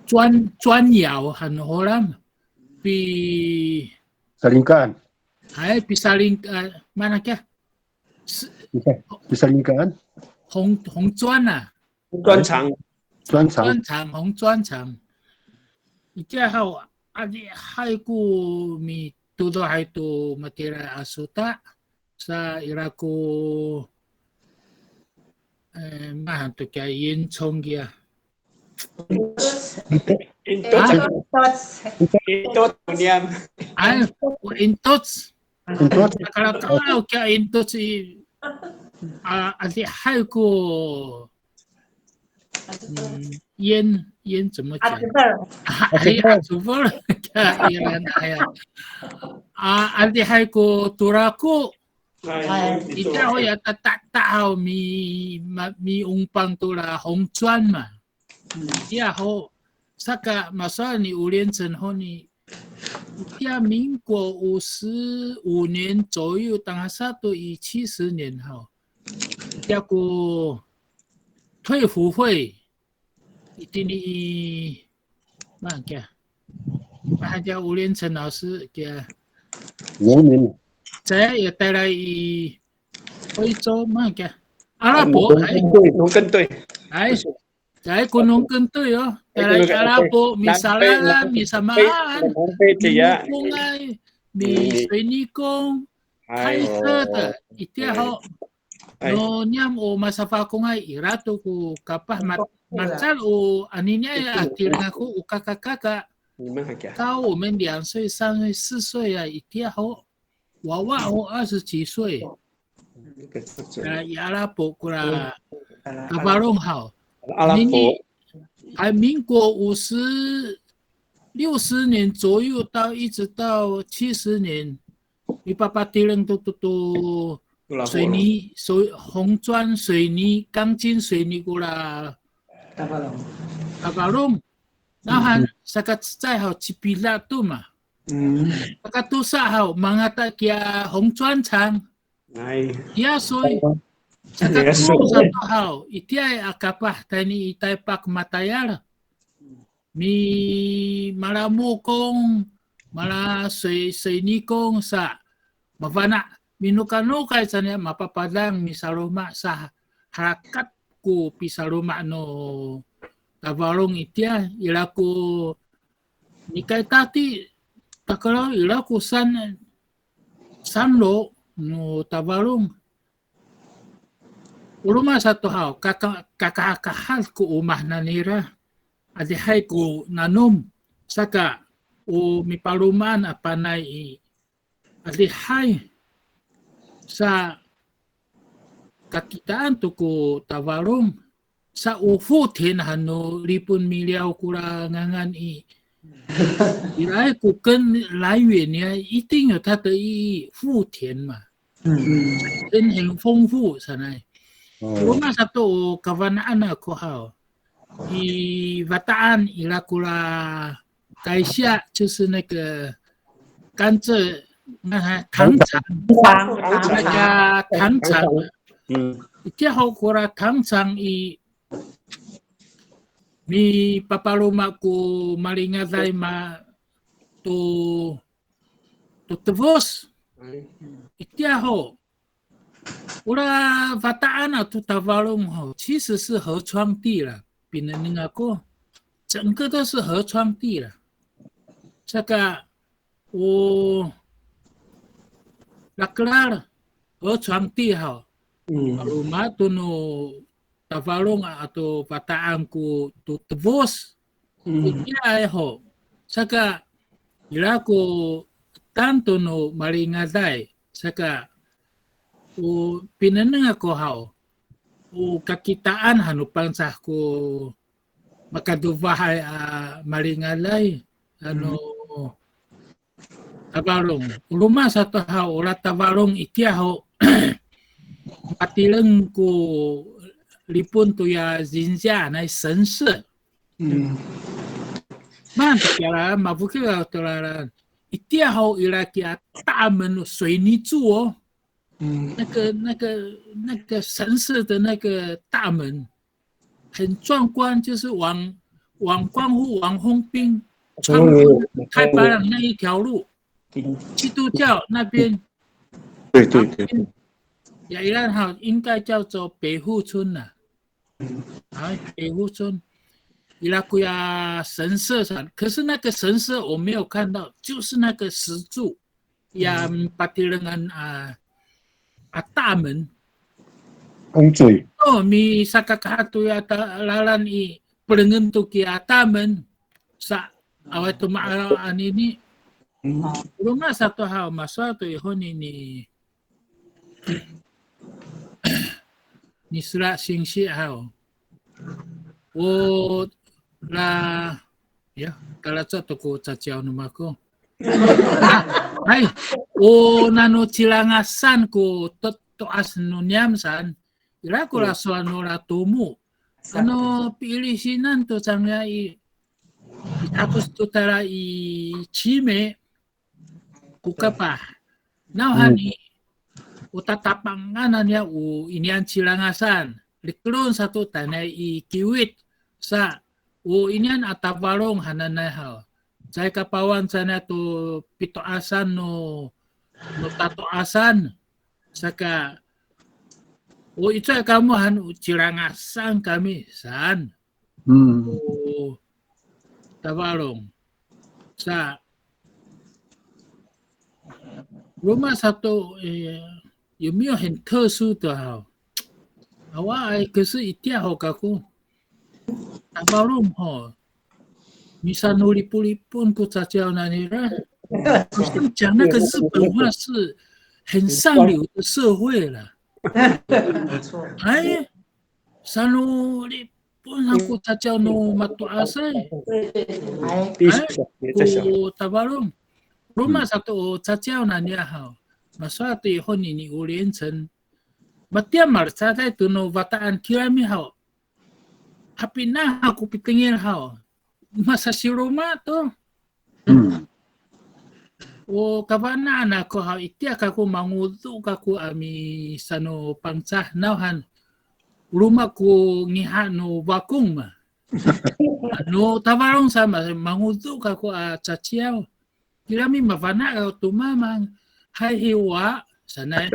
chuan yao han horam pi salingkan pi saling mana kya pi salingkan hong chuan hong chuan chang itia ho adi hai ku mi todo hai tu matira asuta sa iraku mahan tu kaya yin chonggia Intot niam intots kalau kaya intots adi hai ku yen 怎么讲？Azubar kailan ayat. Adi hai ko turaku. Ita ho ya tatao mi umpang tura Hongchuan ma. Dia ho saka masa ni ulien chen ho ni. Dia 民国55年左右，当下都以70年后，这个退伍会。一定的，mana kya？还叫吴连成老师kya？农民。saya ya带来非洲mana kya？阿拉伯农耕队，saya gunung kentui oh，带来阿拉伯米沙拉、米沙马安、米工哎、米水泥工、开车的，一定好。No nyam o masafa ko nga irato ko kapah macal o aninya ya atir ngaku o kakakaka kau o men 2岁3岁4岁啊itia ho wawa o 27岁阿拉伯过来kabarong hao 还民国60年左右到一直到70年你爸爸提人都水泥、红砖、水泥、钢筋、水泥过来，大巴龙，然后还sakat在好几比拉度嘛， Pakatusa hao mangata kia Hong Chuan Chang. Ia soy. Sakatu satu hao itiai akapah tani itai pak matayar. Mi malamukong mala seinikong sa mavana minukanukay sa niya mapapadang misaluma sa harakat ko pisaluma no tabarong itya ilaku nikay tati takalo ilaku sanlo no tabarong uluma satu hao kakahal ko umah na nira adihay ko nanom saka o mipaluman apanay adihay sa kakitaan to ko tawarong sa ufutin hano ripon milyaw kurangangan iray ko kan laywin niya iting tata futin ma真很丰富sanay Luma satu kawanaan ako hao Bataan ilakula 改下就是那个甘蔗，糖厂，那个糖厂，这好过了糖厂mi papaluma ko malingatay to tevos. Itiya ho. 我的Bataan啊，都Tavalong吼，其实是河川地了，比那个过，整个都是河川地了。这个我Laklar河川地吼，rumah tu no Tavalong atau Bataan ko tu tebos, iya ho. Saka ila ko tanto no malingatay, saka o pinanang ako hao o kakitaan hanupan sa ko makadubahay malingalay ano tabarong uluma sa to hao ora tabarong itia ho patilang ko lipun to ya zinjia na 神社man kaya mabukila to la itia ho ilaki大门水泥柱哦那个神社的那个大门很壮观，就是往光复往丰滨穿过太白朗那一条路，基督教那边，对，雅伊兰好应该叫做北户村呐，北户村，伊拉古亚神社上，可是那个神社我没有看到，就是那个石柱，yang patilengan大门，公嘴哦，mi sakakatu ya lalan pelengan tu kia taman sa awal tu maalaan ini rumah satu hal masa tu ihon ini ni surat singsi hal o la ya kalau tu ko caciau nama ko ay o nano cilangasan ko to as nunyam san ila ko la soano la tumu ano pilisinan to sangya tapos to tara chime kukapa nauhan utatapanganan ya inian cilangasan liklon satu tanay kiwit sa inian atabalong hananay hao Saya kapawan sana tu pito asan no tato asan saka itu kamu han cirangasan kami san tabalong sa rumah satu有没有很特殊的好可是一定好搞过tabalong ho Misa nulipulipun ko caciao na nira， 讲那个日本话是很上流的社会了。没错。哎，sanulipun ko caciao no matu asay。ko tabalong rumah satu caciao na niya hao maswatu ihon ini ulien chen matiam marca tay tu no Bataan kirami hao hapina ako pitingin hao Masa si Roma to. O kabana na ko ha itia ka ko mangudu ka ko ami sano pangsa nauhan rumah ko ngiha no bakung ma. No tabarong sama mangudu ka ko a chachiao. Kirami mavana ka to mamang hai hewa sana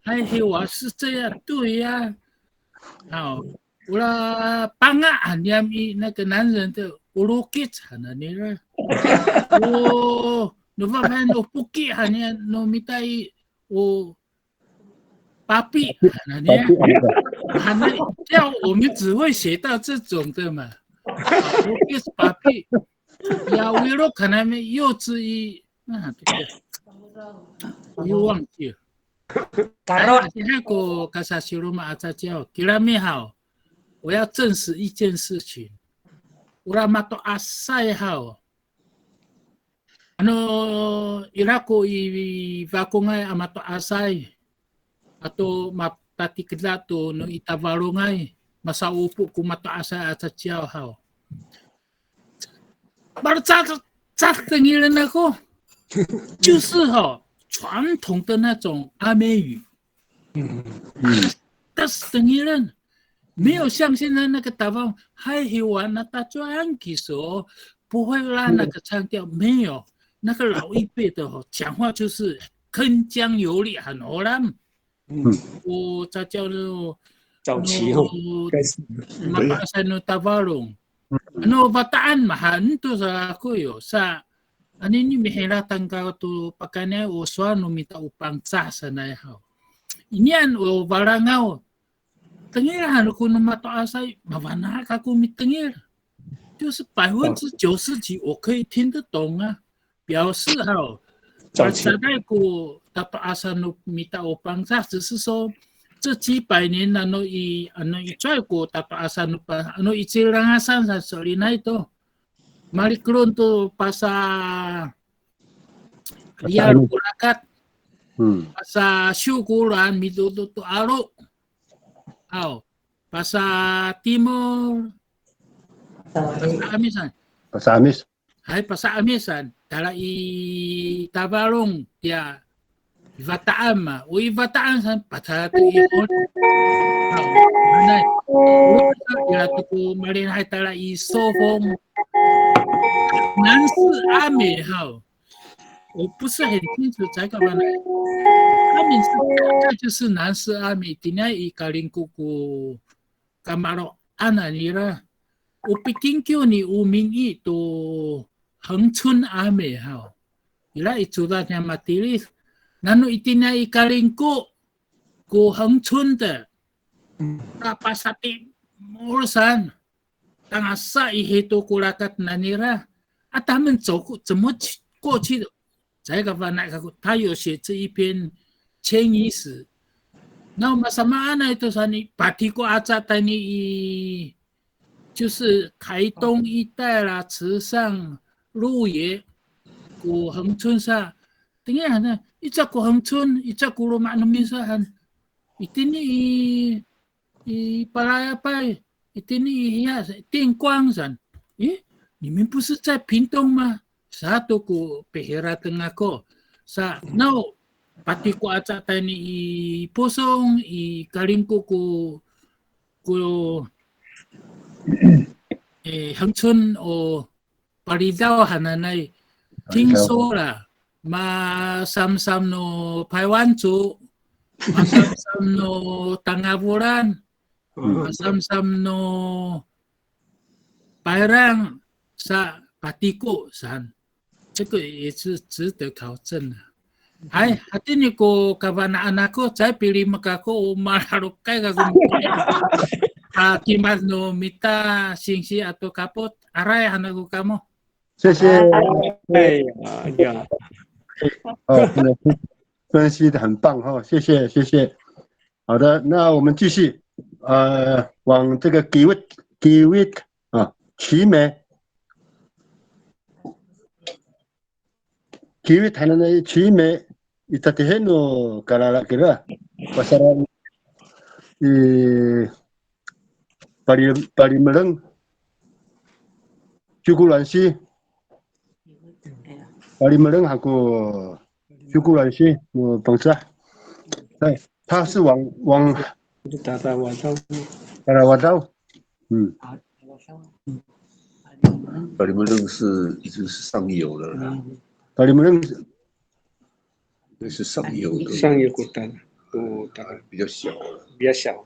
hai hewa是这样对呀。好，我了帮啊，你那个男人的我都给惨了你了。我发现我不给哈你，我没带我芭比哈你，哈那叫我们只会写到这种的嘛。我给芭比，呀，为了可能没幼稚一啊，我又忘记了。现在我卡萨西罗马阿扎教，吉拉米好，我要证实一件事情。我拉马多阿塞好。Irako i vakongai amato asai ato matatikla to no itavarungai masaupu kumato asai atachiao hao. Baru 扎等于人那个，就是传统的那种阿美语，但是等于人没有像现在那个打方还有玩那大专其实不会让那个腔调没有。那个老一辈的讲话就是铿锵有力，很欧然。我这叫做早期makasan no tabarong. Ano bataan mahan to sa kuyo sa ano ni mihiratan ka to pakanya o swano mita upang sa na yaw. Inian o barangaw. Tengirahan ko no mato asay mavana ka ko mitengir. 就是90%我可以听得懂啊。表示我在那个大多阿萨努米达欧邦萨，只是说这几百年了，一在过大多阿萨努巴，一直让阿萨萨手里那多，马里克隆多巴萨liar kurakat, basa syukuran midudo to aro, basa timur, basa amisan. Basa amis. Hai pasa amisan talai tabarong ya ivataan ma o ivataan san patata ihon nanai ya tu marin hai talai sofong nan是阿美我不是很清楚这个嘛阿美是大概就是南是阿美今天一个林姑姑干嘛了安那里了我毕竟叫你有名义都恒春阿美ila itsura niya matilis nano itinay ikaling ko hangchun de kapasati mursan tangasa ihito kurakat nanira at 他们怎么过去的这个吧那个他有写这一篇迁移史那么什么安呢就是你把提过阿扎带你就是台东一带啦池上鹿野古恒春sa tingnan na isa ko hangchun isa ko rumah na minsan itini i palaya pa itini hiya tingkwang san 你们不是在屏东吗 satu ko pehiratan ako sa no pati ko at tayo ni i pusong i kalingko ko hangchun o Paridaw hananay tingso la masamsam no Paiwanchu masamsam no Tangaburan masamsam no Pairang sa Patiko san 这个也是值得考证的。Ay, hati ni ko kabanaan ako, saya pilih makako mararukay ka kimas no mita singsi atau kapot, aray hanaku kamu. 谢谢。哎呀，分析的很棒哈，谢谢谢谢。好的，那我们继续往这个 Giwit 奇美。Giwit 谈的奇美。Itatiheno kalala kira pasaran parimeleng cukulansi 巴里木人还过去过来些，我本身，对，他是往达达瓦道，瓦州，嗯，巴里木人是已经是上游了啦，巴里木人那是上游的，上游古丹，大概比较小了，比较小，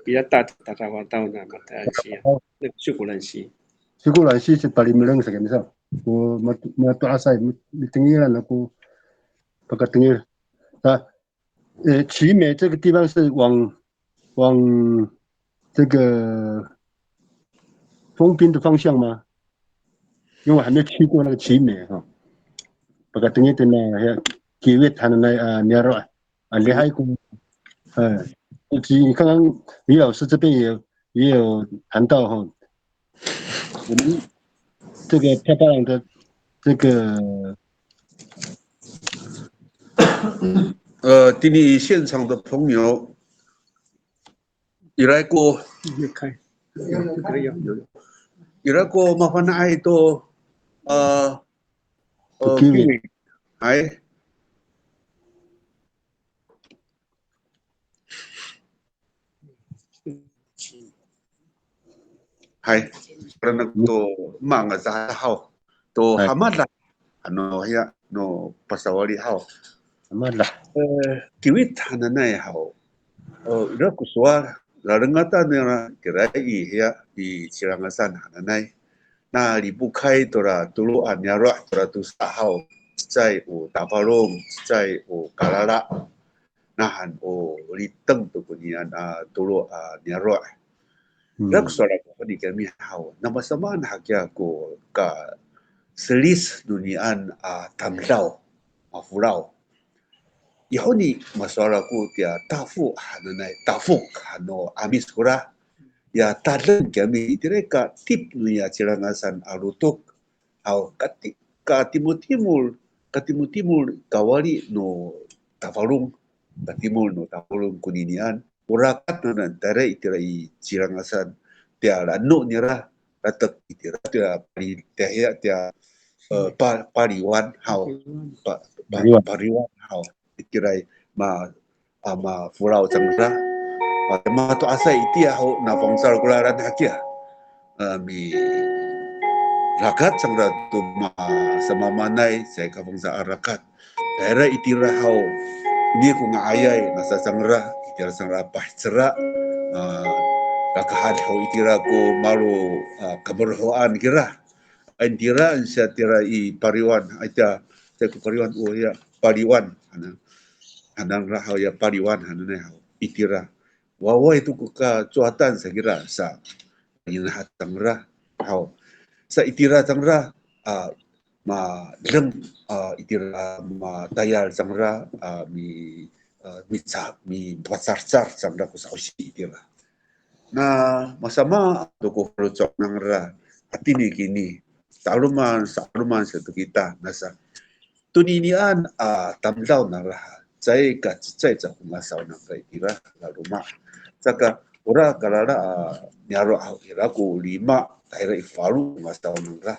比较大的达达瓦道那马达安西啊，那个去古兰西。去过来些是巴里木人是干啥？我多阿塞，没等于了那个，不个等于啊，奇美这个地方是往这个丰滨的方向吗？因为我还没去过那个奇美哈，不个等于的呢，几位谈的那你要厉害过，你刚刚李老师这边也有谈到哈，我们这个漂巴朗的这个弟弟现场的朋友也来过，有来过，麻烦爱多机会，哎。Hai, karena to mga zahaw, to hamad lah, ano ya, no pasawali haw. hamad lah. Kiwit hananay haw. Ira kuswa, larengata nila kirai ya di Cirangasan hananay. Na libukai tora tuluan nyara tora tu sahaw, cai u tapalong, cai u kalala. Nahan u liteng tu kunyian tulu nyara. Rak solat ko di kami haw na masama na hakya ko ka selis dunian tamdaw mafulaw ihoni masala ko tia tafu hananay tafuk hano amis kura ya talan kami direka tip nuya Cirangasan alutuk aw katimul kawali no tafalung katimul no tafalung kuninian urakat na tare itirai Cirangasan tia lanu nira ratak itira tia pariwan haw pariwan haw itirai ma fulau changra ma to asa itia haw na fangsal kularan hakia mi rakat changra tu ma samamanay sa kafangsa arakat tare itira haw ini ko nga ayay nasa changra itira changra pahcera kakahad ho itira ko maru kabarhoan kira antira sa tira I pariwan aita sa ko pariwan o ya pariwan anang rahaw ya pariwan hanane ho itira wawa itu ko ka cuatan sa kira sa inahat tangra ho sa itira tangra ma leng itira ma tayal tangra mi pasar-sar tangra ko sa itira na masama doko frucok nang ra atini kini saluman satu kita nasa tuninian tamdaw na ra cai ka cai ca masaw nang kai tira la rumah saka ora kalala nyaro ira ko lima taira ifalu masaw nang ra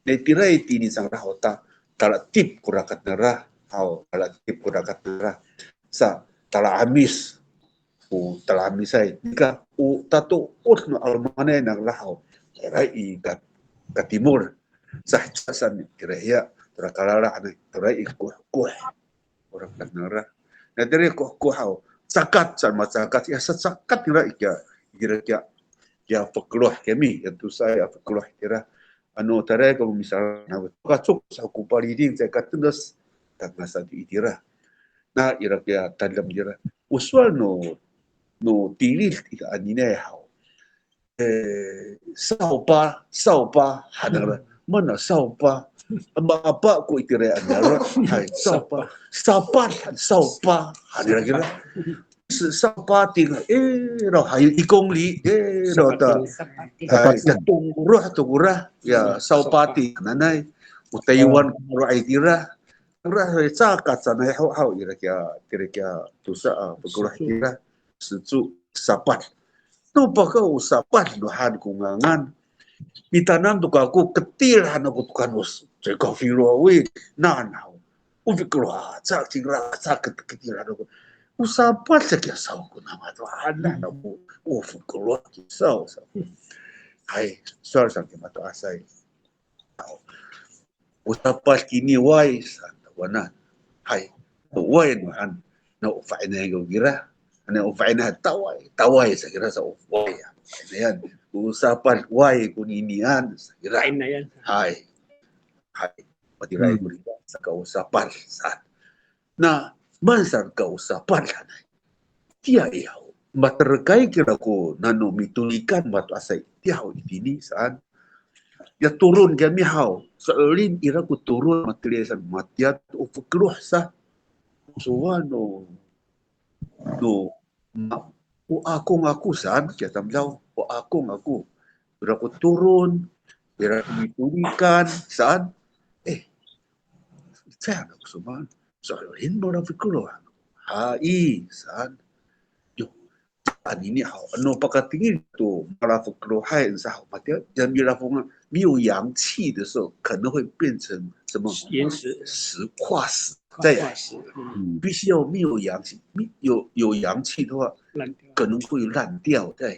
ne tira itini sang ra hota kala tip kurakat na ra hau kala tip kurakat na ra sa tala amis talami say ka tato no almane nang lahaw rai ka timur sa san kiraya trakalala na rai ko orang kanara na dire ko haw sakat san masakat ya sakat ira kira ya pekluh kami itu saya pekluh kira ano tare ko misal na kacuk sa kupariding sa katundas tak nasa itira na ira kya tandam dira usual no tilil ika anine haw saupa hanara mana saupa apa ko itire anara hai saupa hanira kira saupa ting ro hai ikongli ro ta tungurah ya saupati nanai utaiwan ro aitira ro sakat sanai haw ira kya tusa pagurah kira secu sapat no baka usapan dohan kungangan Mitanan tu aku ketilan aku tukan us. Cakap filo we nanau. Ufikro cak cingla cak ketilan aku. Usapa saja sau ku nama tu anak aku. Ufikro sau. Hai, soal sang matu asai. Usapa kini wai wana. Hai, wai nuhan. Na ufaina yang gira. Na ufaina tawai saya kira sa wai. Yan. Usapan wai kuninian saya kira. Hai. Patirai berita sa kausapan sa. Na mansar kausapan hanay. Tiya ihaw. Materkay kira ko nano mitulikan batu asay. Tiyaw itini saan. Ya turun kami haw. Sa erin ira ko turun matilisan matiat ufukruh sa. So no akong aku saan. Kaya tamlaw. Akong aku. Ira ko turun. Ira ko mitulikan saan. Saya nak semua soal ini baru fikir hai san yo ini hao no pakai tinggi tu malah fikir hai sah mati yang bila风没有阳气的时候可能会变成什么岩石化石在必须要没有阳气有阳气的话可能会烂掉在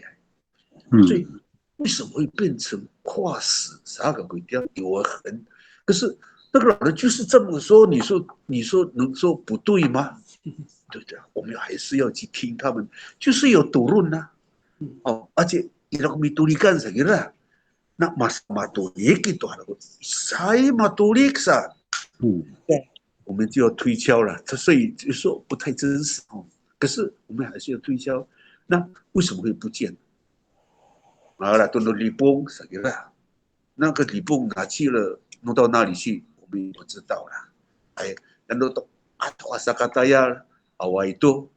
所以为什么会变成化石啥个鬼掉有痕可是那个老人就是这么说，你说能说不对吗？对的，我们还是要去听他们，就是有讨论呐。而且伊拉米独立干啥个？那马独立给多少个？谁马独立噻？我们就要推敲了。所以就说不太真实可是我们还是要推敲。那为什么会不见？好了，都李崩啥个？那个李崩哪去了？弄到哪里去？不知道啦，dan untuk atau asakataya awal itu,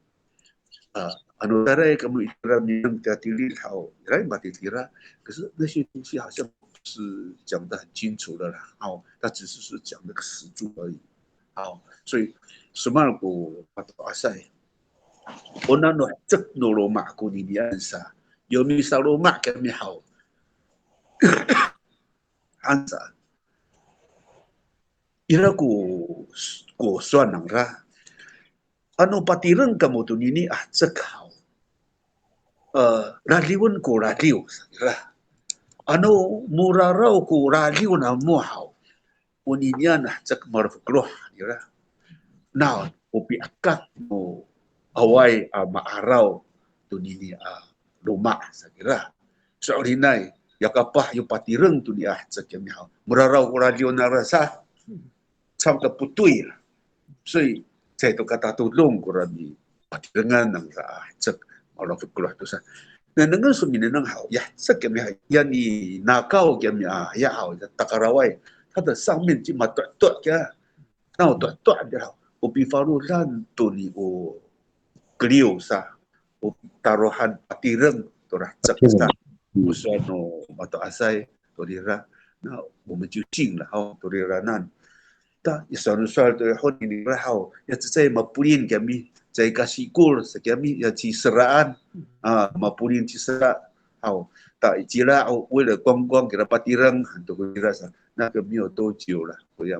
anu darai kamu ikram yang tertili hao， 来马蒂提啦，可是那些东西好像不是讲得很清楚的啦，他只是讲那个史柱而已，所以什么个阿塞，我那诺这诺罗马古尼尼安萨，有米萨罗马给米好，安萨。Ira ko suan nang ra. Ano patireng kamu tu nini cekau. Raliun ko raliu ra. Ano murarau ko raliu na muhau. Uninian cek marfukloh ira. Now upi akak mo awai maarau tu nini rumah sakira. Soalinai yakapah yu patireng tu ni cek yamihau. Murarau ko raliu na rasa. 差不多不对了，所以在都kata tolong kurang dengan nang cek orang fikir tu sah. Dan dengan semini nang hao ya cek kami ya ni nakau kami ya hao takarawai， 它的上面就嘛短短的，那我短短的好，我比方说让多你我geliu sah， 我taruhan patireng tu lah cek sah， 不算no atau asai tu dia， 那我们就进了好tu dia nan。 ta soal tu hon ini rahau ya saya mapulin kami saya kasih kur kami ya ci seraan mapulin ci sera hau ta jira为了观光给他patireng untuk dirasa 那个没有多久了我要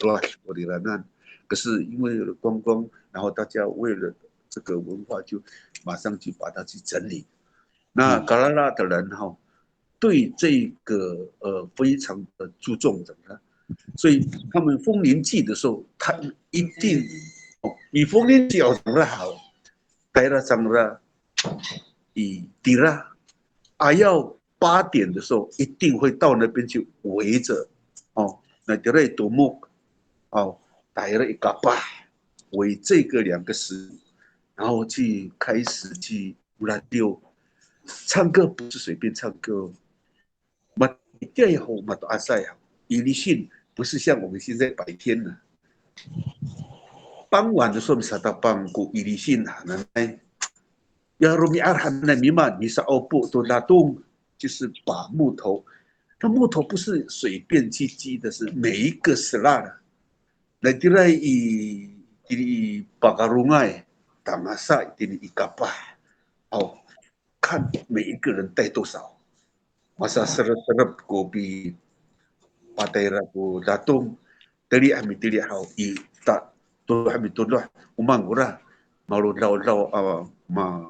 rush 我的那可是因为观光然后大家为了这个文化就马上去把它去整理那嘎拉拉的人对这个非常的注重的所以他们丰年祭的时候，他一定你丰年祭要怎么好？带了上了，以底啦，要8点的时候一定会到那边去围着，那底来夺目，带了一个把围这个2个石，然后去开始去拉丢，唱歌不是随便唱歌，嘛一定要好嘛都阿塞好。 伊利信不是像我们现在白天呢，傍晚的时候bisa tapang ku伊利信nanai， 要rumi arhan那弥漫你是欧布都拉动，就是把木头，那木头不是随便去击的，是每一个sela的，来底来以bagarungai tamasa ini ikapah， 看每一个人带多少。masa serap-serap kopi patera ko datum tali ami tili hau I tak tu ami tu lah umang ora malu lau ma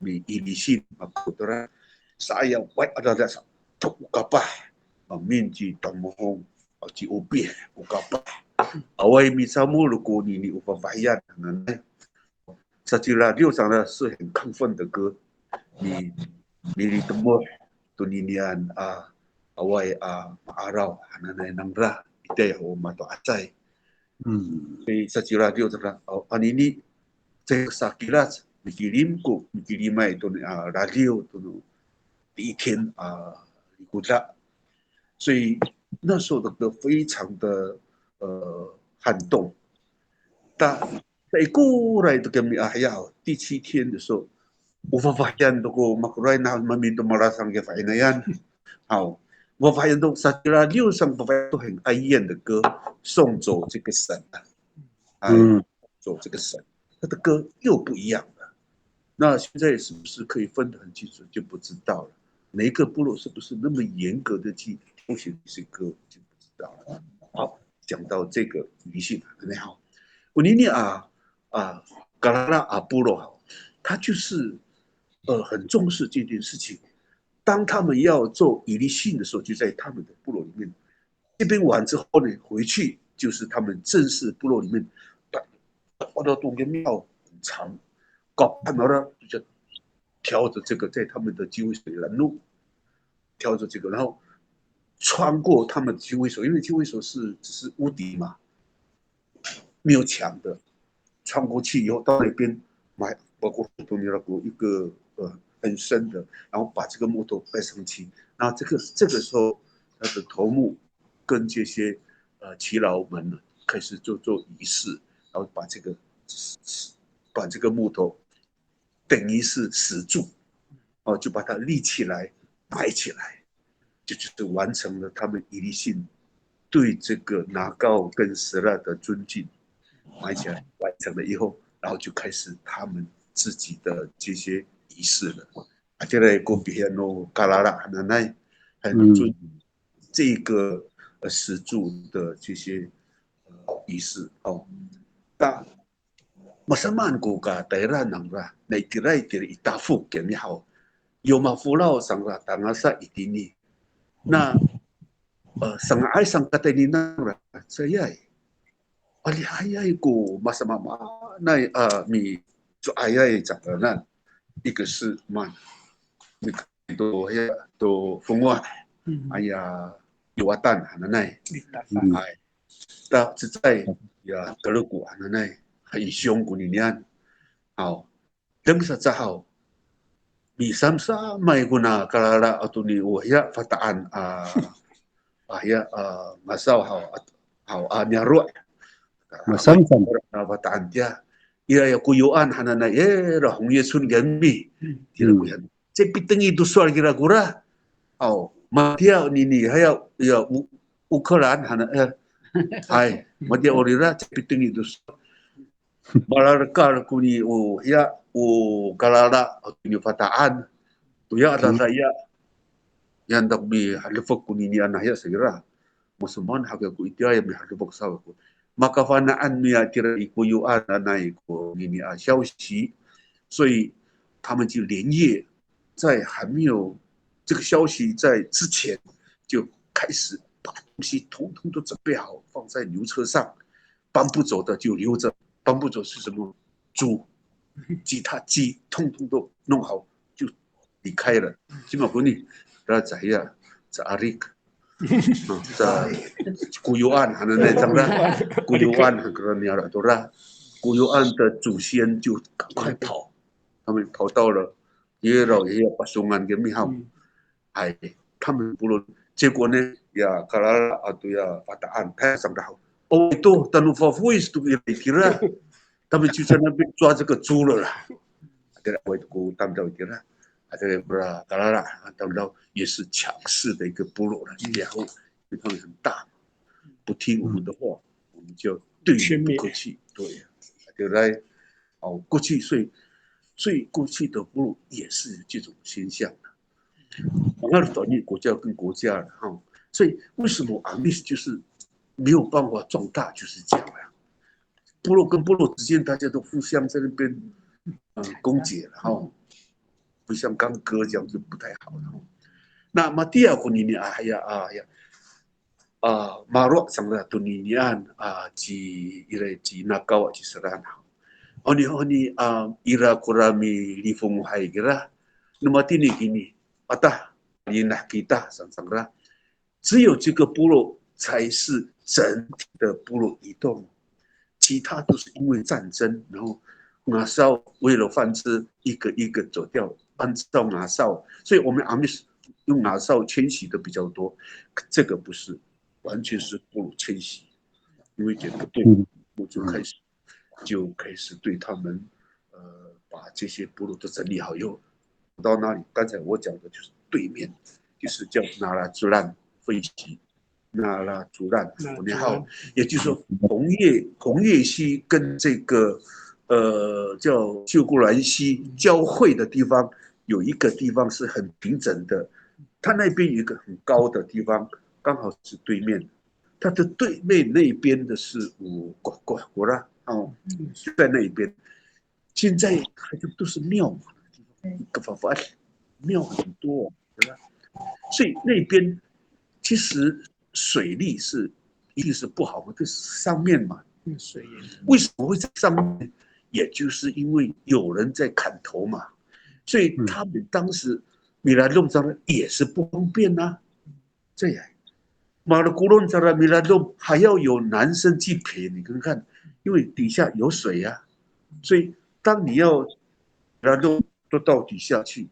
mi ilisin aku tora saya buat ada tok kapah minji tamohong ci opi ukapah awai mi samu luku ni upapayan nanai saci radio 上呢是很亢奋的歌，你里temu tu ninian awai maarau hananai nangra ite ho mato acai. Saci radio 上呢anini这sakilat mikirimai tu radio tu 第一天鼓掌，所以那时候的歌非常的撼动。但在过来的kami ahyaw第7天的时候，我发现这个makurai na maminto marasang ke faina yan， 好，我发现到萨吉拉六上都很哀怨的歌，送走这个神走这个神，他的歌又不一样了。那现在是不是可以分得很清楚就不知道了。每一个部落是不是那么严格的去挑选这些歌就不知道了。好，讲到这个迷信很好。我妮妮嘎拉拉部落他就是很重视这件事情。当他们要做以利信的时候，就在他们的部落里面。这边完之后呢，回去就是他们正式部落里面，画到东边庙很长，搞看到了就挑着这个在他们的机会水拦路，挑着这个，然后穿过他们的机会所，因为机会所只是屋顶嘛，没有墙的，穿过去以后到那边买，包括东边那个一个很深的，然后把这个木头摆上去，然后这个时候他的头目跟这些耆老们呢开始做仪式，然后把这个木头等于是死住，就把它立起来摆起来，就是完成了他们以利信对这个拿高跟舍拉的尊敬，埋起来完成了以后，然后就开始他们自己的这些仪式了。这个过比很多嘎拉拉很难很尊这个死住的这些仪式但masamaan ko ka daerah nang ra na itiray tiri itafuk kemi hao yoma fulao sang ra tangasa itini na sang ay sang katay nang ra sayay alihayay ko masama na mi so ayay chakanan 一个是慢，那个都风外，哎呀，有啊蛋哈那，哎，到是在呀德勒古哈那，还凶古里面，好，等下再好，比samsa mai guna kalala atau ni wahya fataan ya masau hau nyaru masam fataan dia ia kuyuan hanana rahung yesun gambi kira kuyan cepiteng itu soal kira-kira matia nini haya ya Ukraine hana ai matia orira cepiteng itu balarkar kuni ya kalala ni fataan tu ya ada saya yang tak bi halifak kuni ni anaya segera musuman haga ku itia ya bi halifak sawaku maka fanaan mi kira ikuyuan anai ko ni消息，所以他们就连夜在还没有这个消息在之前就开始把东西统统都准备好放在牛车上，搬不走的就留着，搬不走是什么猪鸡通通都弄好就离开了。起码国内那在呀在阿里克在kuyuan hana那张啦 kuyuan 很多人了多啦 kuyuan 的祖先就赶快跑，他们跑到了也要把松安给灭好，哎，他们部落结果呢呀卡拉拉atau ya fataan 太上的好，itu tanpa favoris tu kira他们就在那边抓这个猪了啦，对了，我古当到kira。这个布拉嘎拉拉，当到也是强势的一个部落了，然后因为他们很大，不听我们的话，我们就对你不客气，对，就来过去，所以过去的部落也是这种现象的。那的转移国家跟国家了哈。所以为什么阿密斯就是没有办法壮大，就是这样呀。部落跟部落之间，大家都互相在那边攻讦了哈，不像刚哥这样就不太好了。那么第二个你Marok sang tu ninian ci ira ci nakawa ci serana. Oni ira kurami lifu muhai gira. Numatini kini atah yinah kita sang 只有这个部落才是整体的部落移动，其他都是因为战争，然后拿少为了繁殖一个一个走掉，按照拿少，所以我们阿密斯用拿少迁徙的比较多，这个不是。完全是部落迁徙，因为这个队伍就开始对他们，把这些部落都整理好以后，到哪里？刚才我讲的就是对面，就是叫那拉朱兰飞机，那拉朱兰，然后也就是说红叶溪跟这个叫旧固兰溪交汇的地方，有一个地方是很平整的，它那边有一个很高的地方。刚好是对面，它的对面那边的是果啦，就在那边。现在都是庙嘛，庙很多，对吧？所以那边其实水利一定是不好的，这是上面嘛，水为什么会在上面？也就是因为有人在砍头嘛，所以他们当时米兰弄上也是不方便呐，这样。马的古伦扎拉米拉洞还要有男生去陪，你看看，因为底下有水啊，所以当你要然后都到底下去，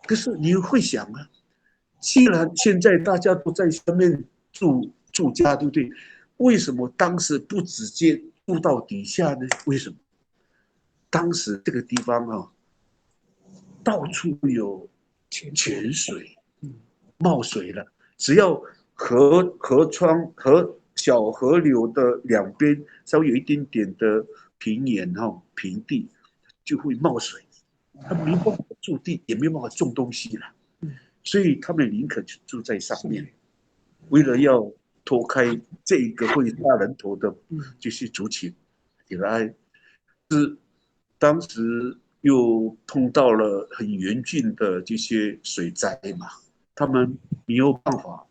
可是你会想啊，既然现在大家都在下面住家，对不对？为什么当时不直接住到底下呢？为什么？当时这个地方啊，到处有泉水，冒水了，只要河川和小河流的两边稍微有一点点的平原平地，就会冒水，他没办法种地，也没办法种东西了，所以他们宁可就住在上面，为了要脱开这一个会杀人头的这些族群，当时又碰到了很严峻的这些水灾嘛，他们没有办法。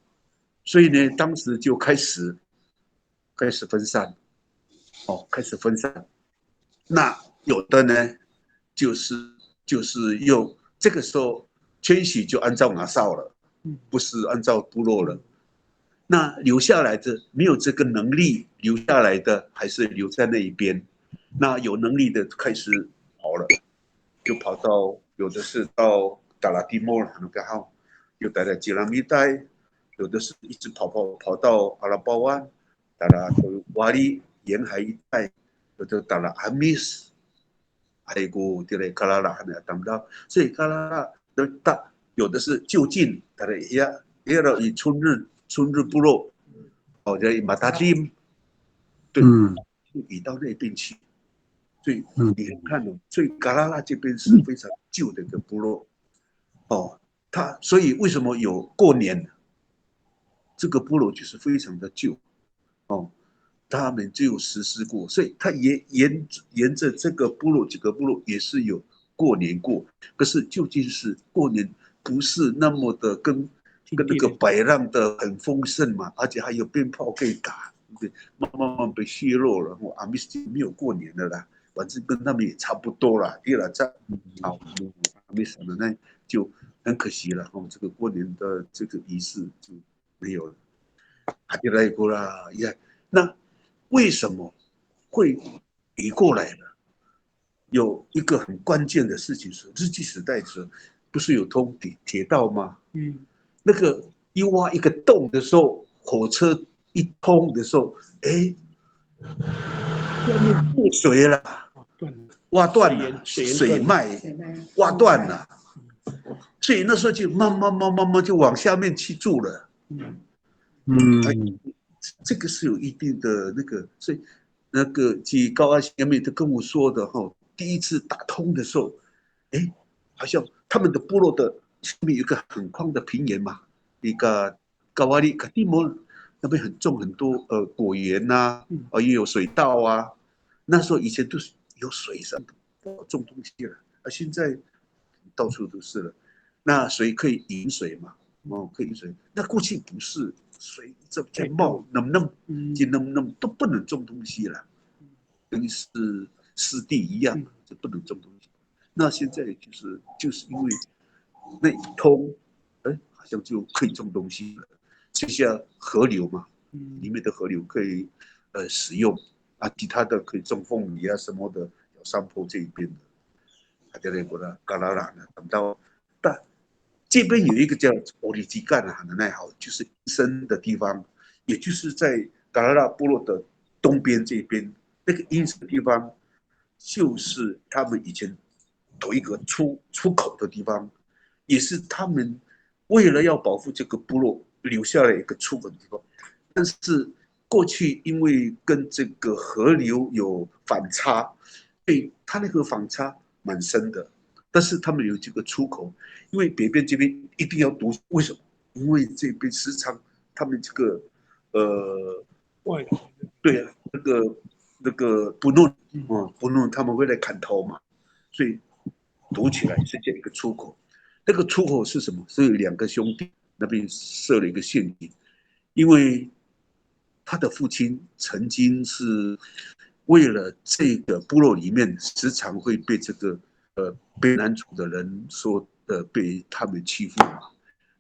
所以呢，当时就开始分散，开始分散。那有的呢，就是用这个时候迁徙就按照拿少了，不是按照部落了。那留下来的没有这个能力留下来的，还是留在那一边。那有能力的开始跑了，就跑到有的是到达拉蒂莫了，然后又待在吉拉米带。有的是一直跑到阿拉巴湾，到了瓦里沿海一带，有的到了阿密斯，还有这类卡拉拉呢，等到，所以卡拉拉的有的是就近，他的也了以春日部落，在马达丁，对，就移到那边去，所以你看哦，所以卡拉拉这边是非常旧的一个部落，所以为什么有过年？这个部落就是非常的旧，他们就有实施过，所以他也沿着这个部落几个部落也是有过年过，可是究竟是过年不是那么的跟那个百浪的很丰盛嘛，而且还有鞭炮可以打，对，慢慢被削弱了，阿密斯就没有过年的啦，反正跟他们也差不多啦，第二站阿密斯呢那就很可惜了，这个过年的这个仪式就没有了，那为什么会移过来呢？有一个很关键的事情是，日据时代时不是有通铁道吗？那个一挖一个洞的时候，火车一通的时候，下面破水了，挖断了，水脉挖断了，所以那时候就慢慢就往下面去住了。这个是有一定的那个，所以那个据高阿贤妹都跟我说的第一次打通的时候，好像他们的部落的下面有一个很宽的平原嘛，一个高瓦里卡蒂莫那边很种很多果园呐，也有水稻啊。那时候以前都是有水上种东西了，现在到处都是了。那水可以饮水嘛？可以饮水。那过去不是水这冒那么都不能种东西了，跟是湿地一样，就不能种东西。那现在就是因为那一通，好像就可以种东西了。就像河流嘛，里面的河流可以使用啊，其他的可以种凤梨啊什么的，有山坡这一边的，在那个嘎拉兰呢，等到但这边有一个叫欧里基干的那好，就是阴森的地方，也就是在嘎拉拉部落的东边这边，那个阴森的地方，就是他们以前有一个出口的地方，也是他们为了要保护这个部落留下了一个出口的地方。但是过去因为跟这个河流有反差，所以它那个反差蛮深的。但是他们有这个出口，因为北边这边一定要读，为什么？因为这边时常他们这个外来对啊，那个不弄他们会来砍头嘛，所以堵起来是这一个出口。那个出口是什么？是有2个兄弟那边设了一个陷阱，因为他的父亲曾经是为了这个部落里面时常会被这个卑南族的人说被他们欺负嘛，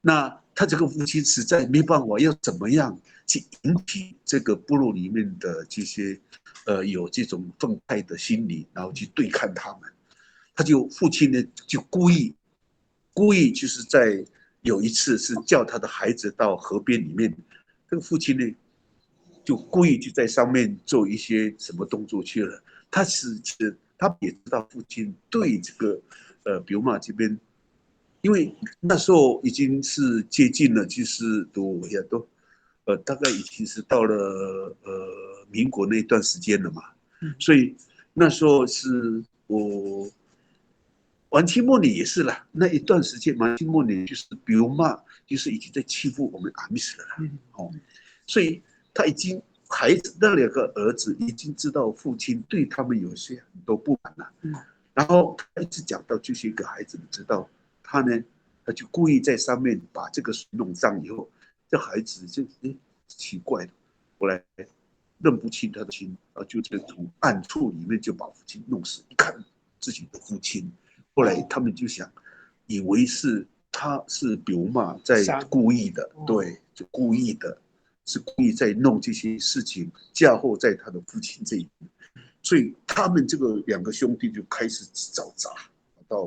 那他这个父亲实在没办法，要怎么样去引起这个部落里面的这些有这种愤慨的心理，然后去对抗他们。他就父亲呢就故意就是在有一次是叫他的孩子到河边里面，这个父亲呢就故意就在上面做一些什么动作去了。他其实他也知道父亲对这个比如嘛这边，因为那时候已经是接近了，就是都大概已经是到了民国那段时间了嘛，所以那时候是我晚期末年也是了，那一段时间晚期末年就是比如嘛，就是已经在欺负我们阿密斯了啦，所以他已经孩子那2个儿子已经知道父亲对他们有些很多不满了，然后他一直讲到这些个孩子们知道，他就故意在上面把这个水弄脏以后，这孩子就奇怪了，后来认不清他的亲，就从暗处里面就把父亲弄死，一看自己的父亲，后来他们就想，以为是他是比如嘛在故意的，对，就故意的。是故意在弄这些事情，嫁祸在他的父亲这一边，所以他们这个2个兄弟就开始找茬到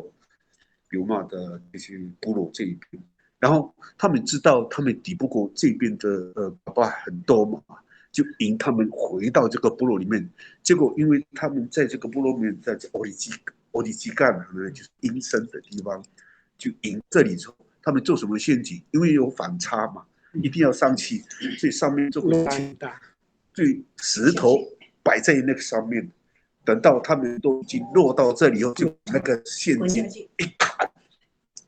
比如嘛的这些部落这一边，然后他们知道他们抵不过这边的爸爸很多嘛，就引他们回到这个部落里面。结果因为他们在这个部落里面，在欧里基干呢，就是阴森的地方，就引这里之后，他们做什么陷阱？因为有反差嘛。一定要上去，所以上面做个对石头摆在那个上面，等到他们都已经落到这里以后，就那个陷阱一砍，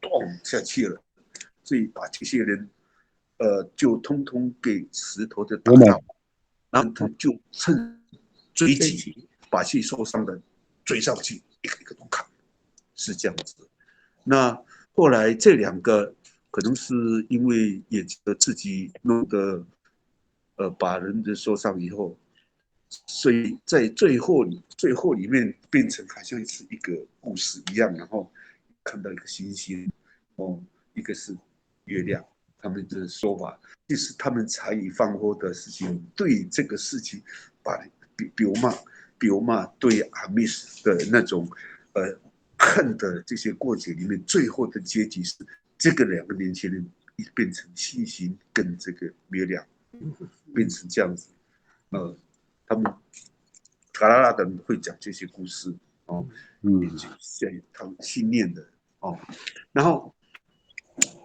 咚下去了，所以把这些人就通通给石头的打倒，然后他就趁追击把这受伤的追上去，一个一个都砍，是这样子。那后来这2个。可能是因为也觉得自己弄得把人的受伤以后，所以在最后里面变成好像是一个故事一样，然后看到一个星星，一个是月亮，他们的说法就是他们茶余饭后的事情，对这个事情把比如嘛对阿密斯的那种恨的这些过节里面，最后的结局是。这个2个年轻人变成星星跟这个月亮，变成这样子，他们嘎拉拉的人会讲这些故事像他们信念的然后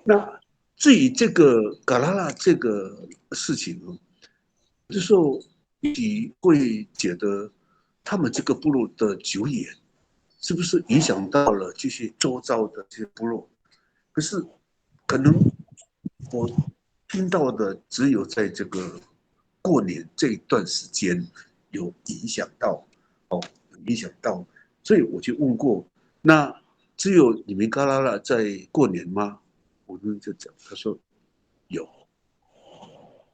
那至于这个嘎拉拉这个事情有时候你会觉得他们这个部落的久远，是不是影响到了这些周遭的这些部落？可是可能我听到的只有在这个过年这一段时间有影响到，影响到，所以我就问过，那只有你们嘎啦啦在过年吗？我们就讲，他说有，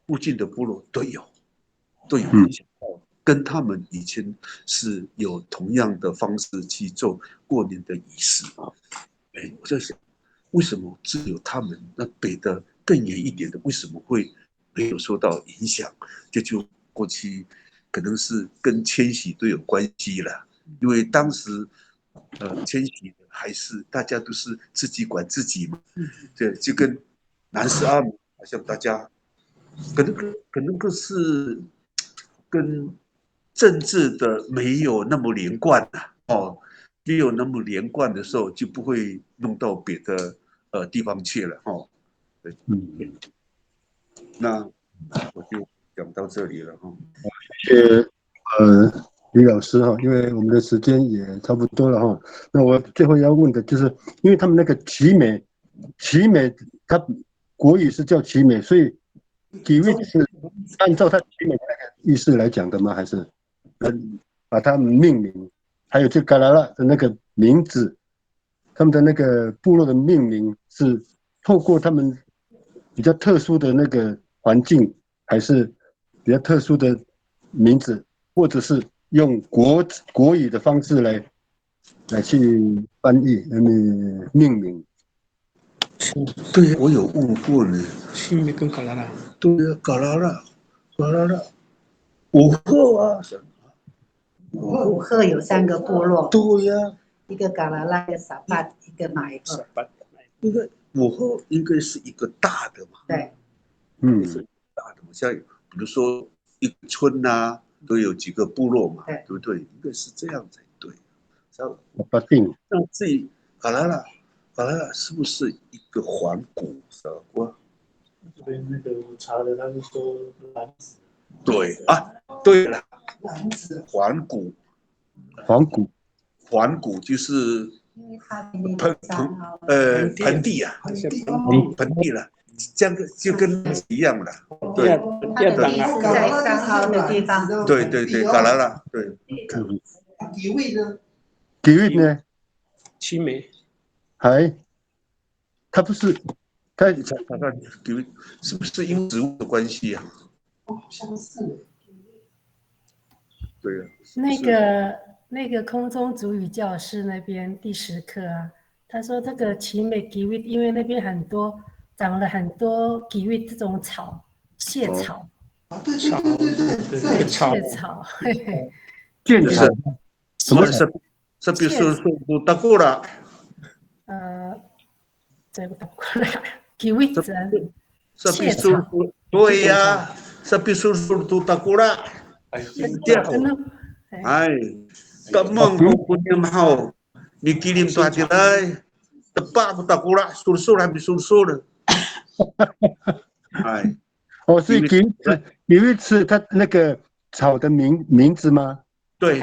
附近的部落都有影响到，跟他们以前是有同样的方式去做过年的仪式。我在想，为什么只有他们那北的更远一点的，为什么会没有受到影响？就过去可能是跟迁徙都有关系了，因为当时迁徙还是大家都是自己管自己嘛，对，就跟南斯阿姆好像大家可能更是跟政治的没有那么连贯了没有那么连贯的时候，就不会弄到别的地方去了对，那我就讲到这里了谢谢李老师因为我们的时间也差不多了那我最后要问的就是，因为他们那个奇美，它国语是叫奇美，所以奇美是按照它奇美的那个意思来讲的吗？还是把它命名？还有这嘎啦啦的那个名字，他们的那个部落的命名是透过他们比较特殊的那个环境，还是比较特殊的名字，或者是用国语的方式来去翻译命名？对，我有问过呢。奇美跟嘎啦啦，对啊，嘎啦啦，五鹤啊，五鹤有3个部落，对呀，一个嘎啦啦，一个撒巴，一个乃尔。应该五鹤应该是一个大的嘛，对，是大的嘛，像比如说一个村都有几个部落嘛，对不对？应该是这样才对。不定。那至于嘎啦啦是不是一个环古傻瓜？这边那个我查的，他是说蓝子。对对了，环古就是盆地啊，盆地了，这样就跟一样了。对，在山凹的地方。对，嘎啦啦，对。几位呢？几位呢？奇美，它不是，它是不是因植物的关系啊？好像是。对啊。那个空中族语教室那边第10课他说这个奇美吉位，因为那边长了很多吉位这种草，蟹草。对，蟹草，嘿嘿。剑草。什么是比如说打过了？这个打过来，吉位针。蟹草。对呀，是比如说都打过了。Kamang punya mau dikirim tuh hati lai tepat aku tak kurang sur habis sur 所以吉位是它那个草的名字吗？对。